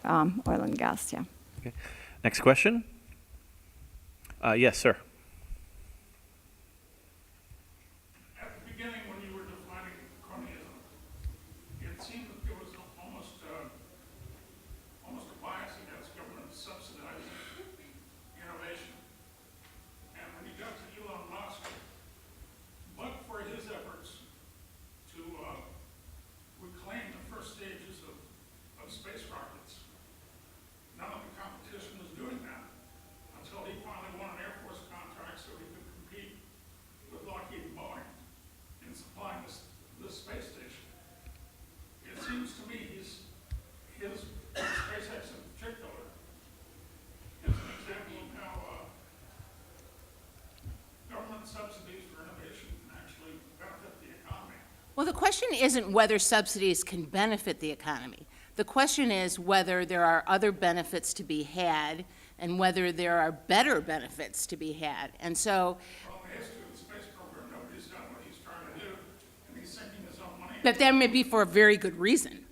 oil and gas, yeah. Okay. Next question. Yes, sir. At the beginning, when you were defining cronyism, it seemed that there was almost a bias against government subsidizing innovation. And when you got to Elon Musk, but for his efforts to reclaim the first stages of space rockets, none of the competition was doing that until he finally won an Air Force contract so he could compete with Lockheed and Boeing in supplying this space station. It seems to me his SpaceX in particular is an example of how government subsidies for innovation can actually benefit the economy. Well, the question isn't whether subsidies can benefit the economy. The question is whether there are other benefits to be had and whether there are better benefits to be had. And so, Well, in the history of the space program, nobody's done what he's trying to do, and he's sinking his own money. but that may be for a very good reason.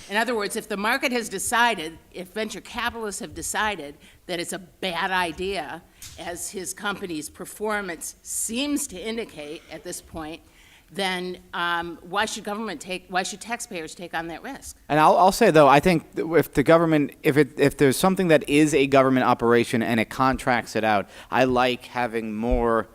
In other words, if the market has decided, if venture capitalists have decided that it's a bad idea, as his company's performance seems to indicate at this point, then why should taxpayers take on that risk? And I'll say though, I think that if the government, if there's something that is a government operation and it contracts it out, I like having more.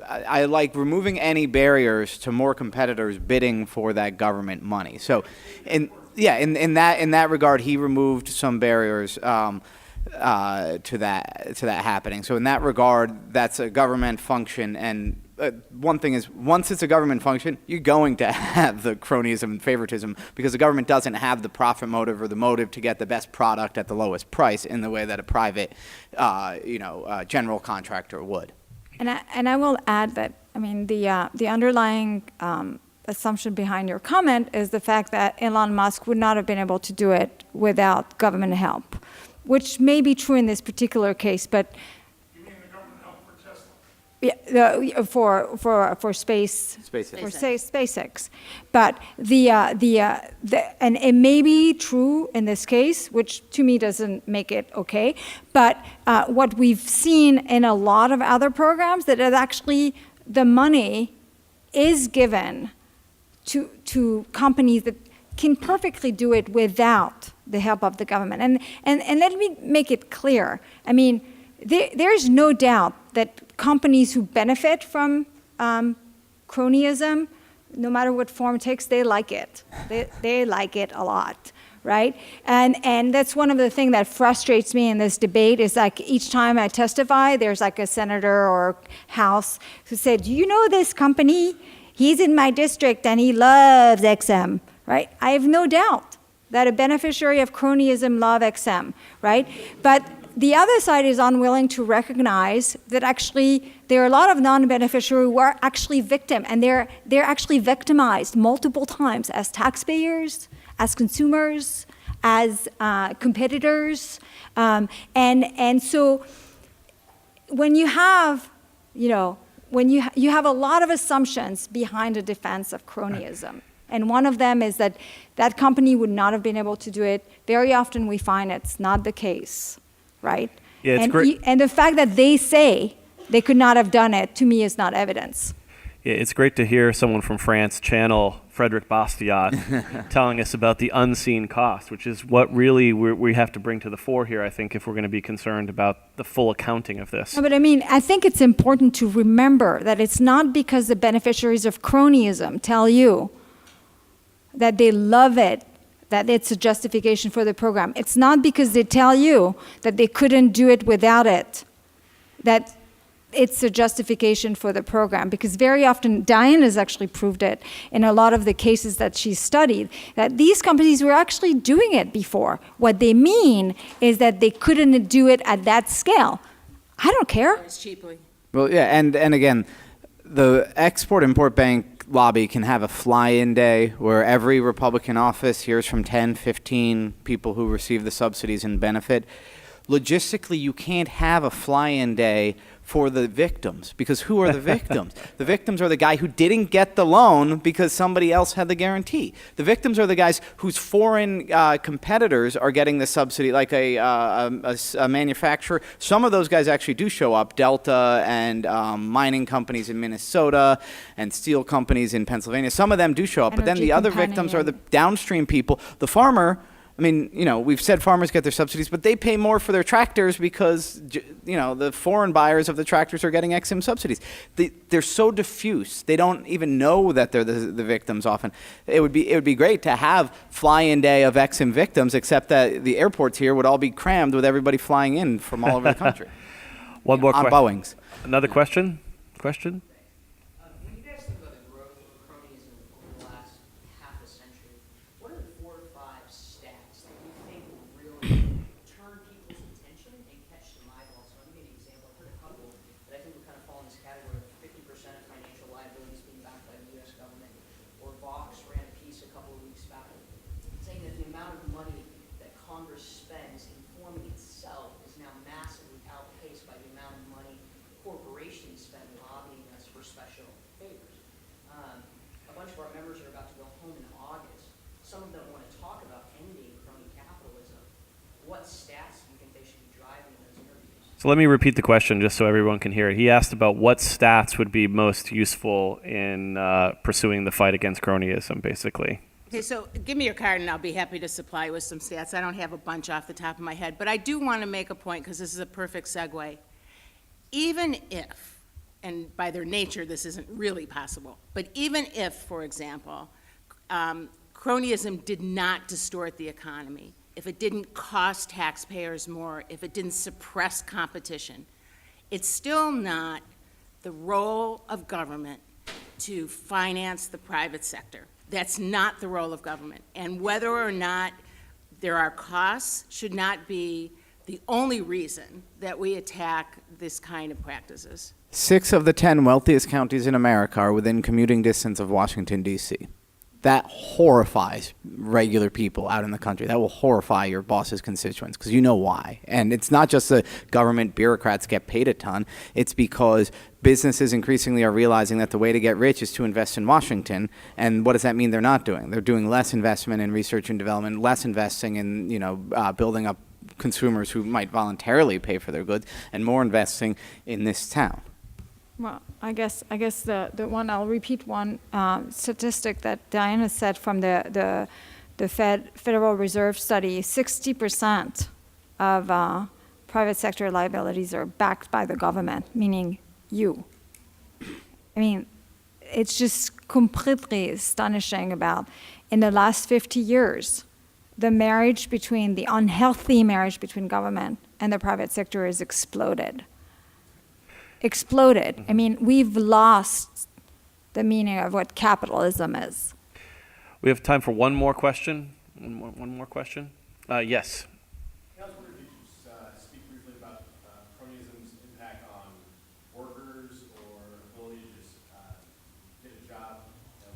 I like removing any barriers to more competitors bidding for that government money. So, in that regard, he removed some barriers to that happening. So in that regard, that's a government function. And one thing is, once it's a government function, you're going to have the cronyism and favoritism because the government doesn't have the profit motive or the motive to get the best product at the lowest price in the way that a private, general contractor would. And I will add that, I mean, the underlying assumption behind your comment is the fact that Elon Musk would not have been able to do it without government help, which may be true in this particular case, but You mean the government help for Tesla? yeah, for space, SpaceX. for say SpaceX, but and it may be true in this case, which to me doesn't make it okay. But what we've seen in a lot of other programs that it actually the money is given to companies that can perfectly do it without the help of the government. And let me make it clear. I mean, there's no doubt that companies who benefit from cronyism, no matter what form it takes, they like it. They like it a lot, right? And that's one of the things that frustrates me in this debate is like each time I testify, there's like a senator or House who said, do you know this company? He's in my district and he loves XM, right? I have no doubt that a beneficiary of cronyism loves XM, right? But the other side is unwilling to recognize that actually there are a lot of non-beneficiaries who are actually victim, and they're actually victimized multiple times as taxpayers, as consumers, as competitors, and so when you have, when you have a lot of assumptions behind a defense of cronyism. And one of them is that that company would not have been able to do it. Very often we find it's not the case, right? Yeah, it's and, great. And the fact that they say they could not have done it, to me, is not evidence. Yeah, it's great to hear someone from France channel Frederic Bastiat telling us about the unseen cost, which is what really we have to bring to the fore here, I think, if we're going to be concerned about the full accounting of this. No, but I mean, I think it's important to remember that it's not because the beneficiaries of cronyism tell you that they love it, that it's a justification for the program. It's not because they tell you that they couldn't do it without it, that it's a justification for the program. Because very often, Diane has actually proved it in a lot of the cases that she's studied, that these companies were actually doing it before. What they mean is that they couldn't do it at that scale. I don't care. It's cheaply. Well, yeah, and again, the Export-Import Bank lobby can have a fly-in day where every Republican office hears from 10, 15 people who receive the subsidies and benefit. Logistically, you can't have a fly-in day for the victims, because who are the victims? The victims are the guy who didn't get the loan because somebody else had the guarantee. The victims are the guys whose foreign competitors are getting the subsidy, like a manufacturer. Some of those guys actually do show up, Delta and mining companies in Minnesota and steel companies in Pennsylvania. Some of them do show up, but then Energy the other company victims are the and- downstream people. The farmer, I mean, we've said farmers get their subsidies, but they pay more for their tractors because, the foreign buyers of the tractors are getting XM subsidies. They're so diffuse. They don't even know that they're the victims often. It would be great to have fly-in day of XM victims, except that the airports here would all be crammed with everybody flying in from all over the country. One more on question. Boeings. Another question? Question? When you guys think about the growth of cronyism over the last half a century, what are the 4 or 5 stats that you think will really turn people's attention and catch some eyeballs? So I'll give you an example. I've heard a couple that I think would kind of fall in this category of 50% of financial liabilities being backed by the U.S. government. Or Vox ran a piece a couple of weeks back saying that the amount of money that Congress spends informing itself is now massively outpaced by the amount of money corporations spend lobbying us for special favors. A bunch of our members are about to go home in August. Some of them want to talk about ending crony capitalism. What stats do you think they should be driving in those interviews? So let me repeat the question just so everyone can hear it. He asked about what stats would be most useful in pursuing the fight against cronyism, basically. Okay, so give me your card and I'll be happy to supply with some stats. I don't have a bunch off the top of my head, but I do want to make a point because this is a perfect segue. Even if, and by their nature this isn't really possible, but even if, for example, cronyism did not distort the economy, if it didn't cost taxpayers more, if it didn't suppress competition, it's still not the role of government to finance the private sector. That's not the role of government. And whether or not there are costs should not be the only reason that we attack this kind of practices. 6 of the 10 wealthiest counties in America are within commuting distance of Washington, D.C. That horrifies regular people out in the country. That will horrify your boss's constituents because you know why. And it's not just the government bureaucrats get paid a ton. It's because businesses increasingly are realizing that the way to get rich is to invest in Washington. And what does that mean they're not doing? They're doing less investment in research and development, less investing in building up consumers who might voluntarily pay for their goods, and more investing in this town. Well, I guess the one, I'll repeat one statistic that Diana said from the Federal Reserve study. 60% of private sector liabilities are backed by the government, meaning you. I mean, it's just completely astonishing about, in the last 50 years, the unhealthy marriage between government and the private sector has exploded. I mean, we've lost the meaning of what capitalism is. We have time for one more question. One more question? Yes. I was wondering if you could speak briefly about cronyism's impact on workers or ability to just get a job.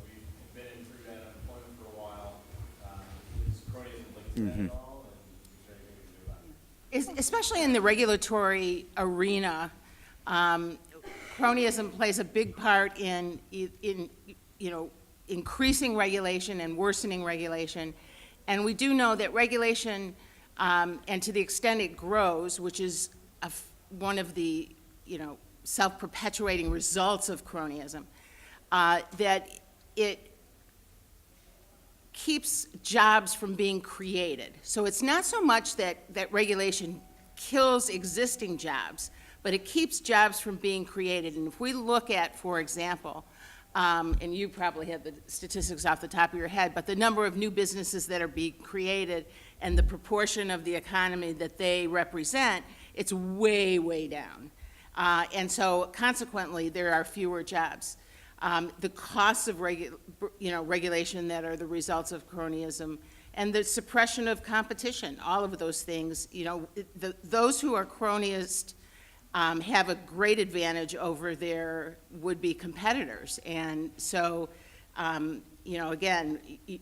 We've been in pretty bad unemployment for a while. Is cronyism linked to that at all? And is there anything we can do about it? Especially in the regulatory arena, cronyism plays a big part in increasing regulation and worsening regulation. And we do know that regulation, and to the extent it grows, which is one of the self-perpetuating results of cronyism, that it keeps jobs from being created. So it's not so much that regulation kills existing jobs, but it keeps jobs from being created. And if we look at, for example, and you probably have the statistics off the top of your head, but the number of new businesses that are being created and the proportion of the economy that they represent, it's way, way down. And so consequently, there are fewer jobs. The costs of regulation that are the results of cronyism and the suppression of competition, all of those things, those who are cronyist have a great advantage over their would-be competitors. And so, again,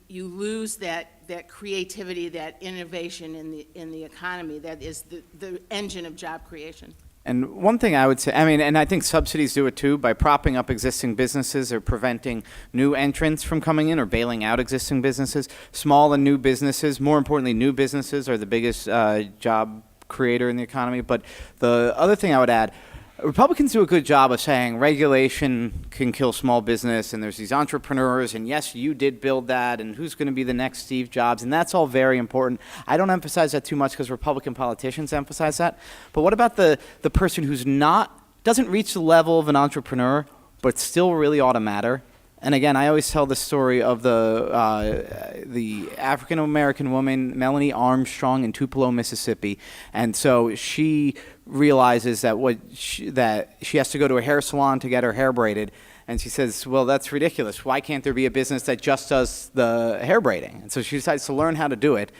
you lose that creativity, that innovation in the economy that is the engine of job creation. And one thing I would say, I mean, and I think subsidies do it too, by propping up existing businesses or preventing new entrants from coming in or bailing out existing businesses. Small and new businesses, more importantly, new businesses are the biggest job creator in the economy. But the other thing I would add, Republicans do a good job of saying regulation can kill small business, and there's these entrepreneurs, and yes, you did build that, and who's going to be the next Steve Jobs, and that's all very important. I don't emphasize that too much because Republican politicians emphasize that. But what about the person who's doesn't reach the level of an entrepreneur, but still really ought to matter? And again, I always tell the story of the African-American woman, Melanie Armstrong, in Tupelo, Mississippi. And so she realizes that she has to go to a hair salon to get her hair braided. And she says, well, that's ridiculous. Why can't there be a business that just does the hair braiding? And so she decides to learn how to do it.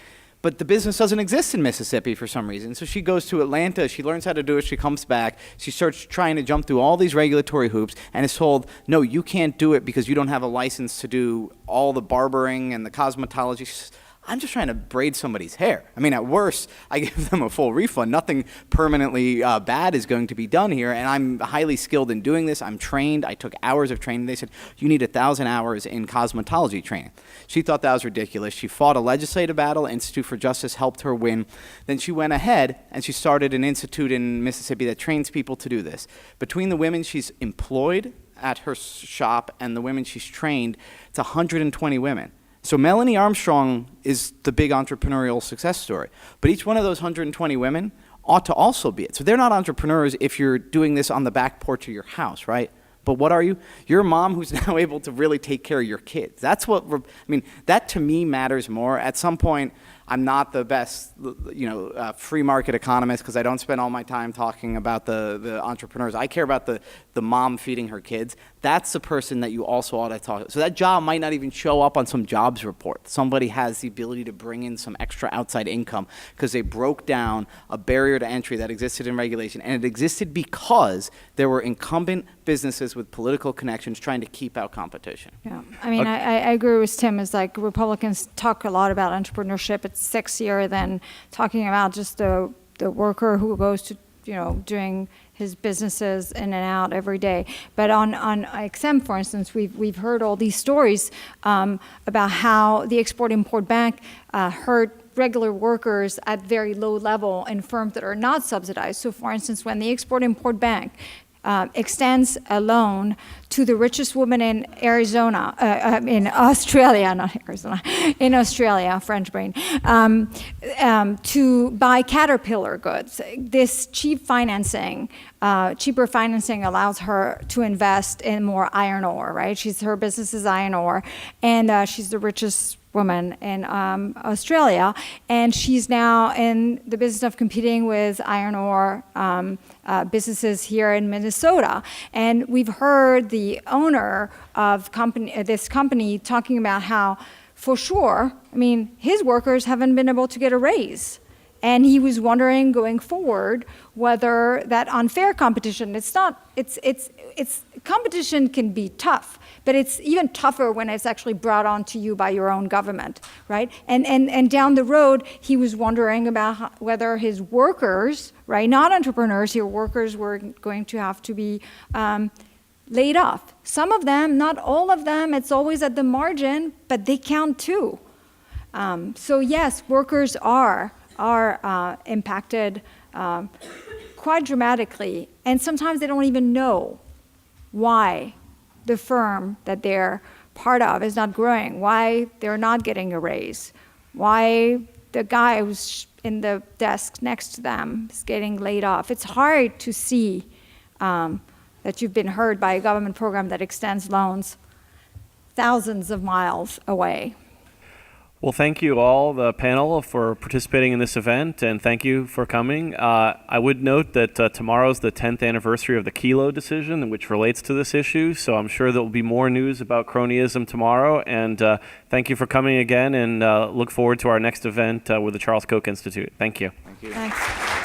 But the business doesn't exist in Mississippi for some reason. So she goes to Atlanta, she learns how to do it, she comes back, she starts trying to jump through all these regulatory hoops and is told, no, you can't do it because you don't have a license to do all the barbering and the cosmetology. She says, I'm just trying to braid somebody's hair. I mean, at worst, I give them a full refund. Nothing permanently bad is going to be done here, and I'm highly skilled in doing this. I'm trained. I took hours of training. They said, you need 1,000 hours in cosmetology training. She thought that was ridiculous. She fought a legislative battle. Institute for Justice helped her win. Then she went ahead, and she started an institute in Mississippi that trains people to do this. Between the women she's employed at her shop and the women she's trained, it's 120 women. So Melanie Armstrong is the big entrepreneurial success story. But each one of those 120 women ought to also be it. So they're not entrepreneurs if you're doing this on the back porch of your house, right? But what are you? You're a mom who's now able to really take care of your kids. That's what, that to me matters more. At some point, I'm not the best, free market economist because I don't spend all my time talking about the entrepreneurs. I care about the mom feeding her kids. That's the person that you also ought to talk to. So that job might not even show up on some jobs report. Somebody has the ability to bring in some extra outside income because they broke down a barrier to entry that existed in regulation. And it existed because there were incumbent businesses with political connections trying to keep out competition. Yeah, I mean, I agree with Tim. It's like Republicans talk a lot about entrepreneurship. It's sexier than talking about just the worker who goes to, doing his businesses in and out every day. But on XM, for instance, we've heard all these stories about how the Export-Import Bank hurt regular workers at very low level in firms that are not subsidized. So, for instance, when the Export-Import Bank extends a loan to the richest woman in in Australia, not Arizona, in Australia, French brain, to buy Caterpillar goods. This cheaper financing allows her to invest in more iron ore, right? Her business is iron ore, and she's the richest woman in Australia, and she's now in the business of competing with iron ore businesses here in Minnesota. And we've heard the owner of this company talking about how, for sure, his workers haven't been able to get a raise. And he was wondering going forward whether that unfair competition, competition can be tough, but it's even tougher when it's actually brought on to you by your own government, right? And down the road, he was wondering about whether his workers, right, not entrepreneurs, your workers were going to have to be laid off. Some of them, not all of them, it's always at the margin, but they count too. So yes, workers are impacted quite dramatically, and sometimes they don't even know why the firm that they're part of is not growing, why they're not getting a raise, why the guy who's in the desk next to them is getting laid off. It's hard to see that you've been hurt by a government program that extends loans thousands of miles away. Well, thank you all, the panel, for participating in this event, and thank you for coming. I would note that tomorrow's the 10th anniversary of the Kelo decision, which relates to this issue, so I'm sure there will be more news about cronyism tomorrow, and thank you for coming again, and look forward to our next event with the Charles Koch Institute. Thank you. Thank you. Thanks.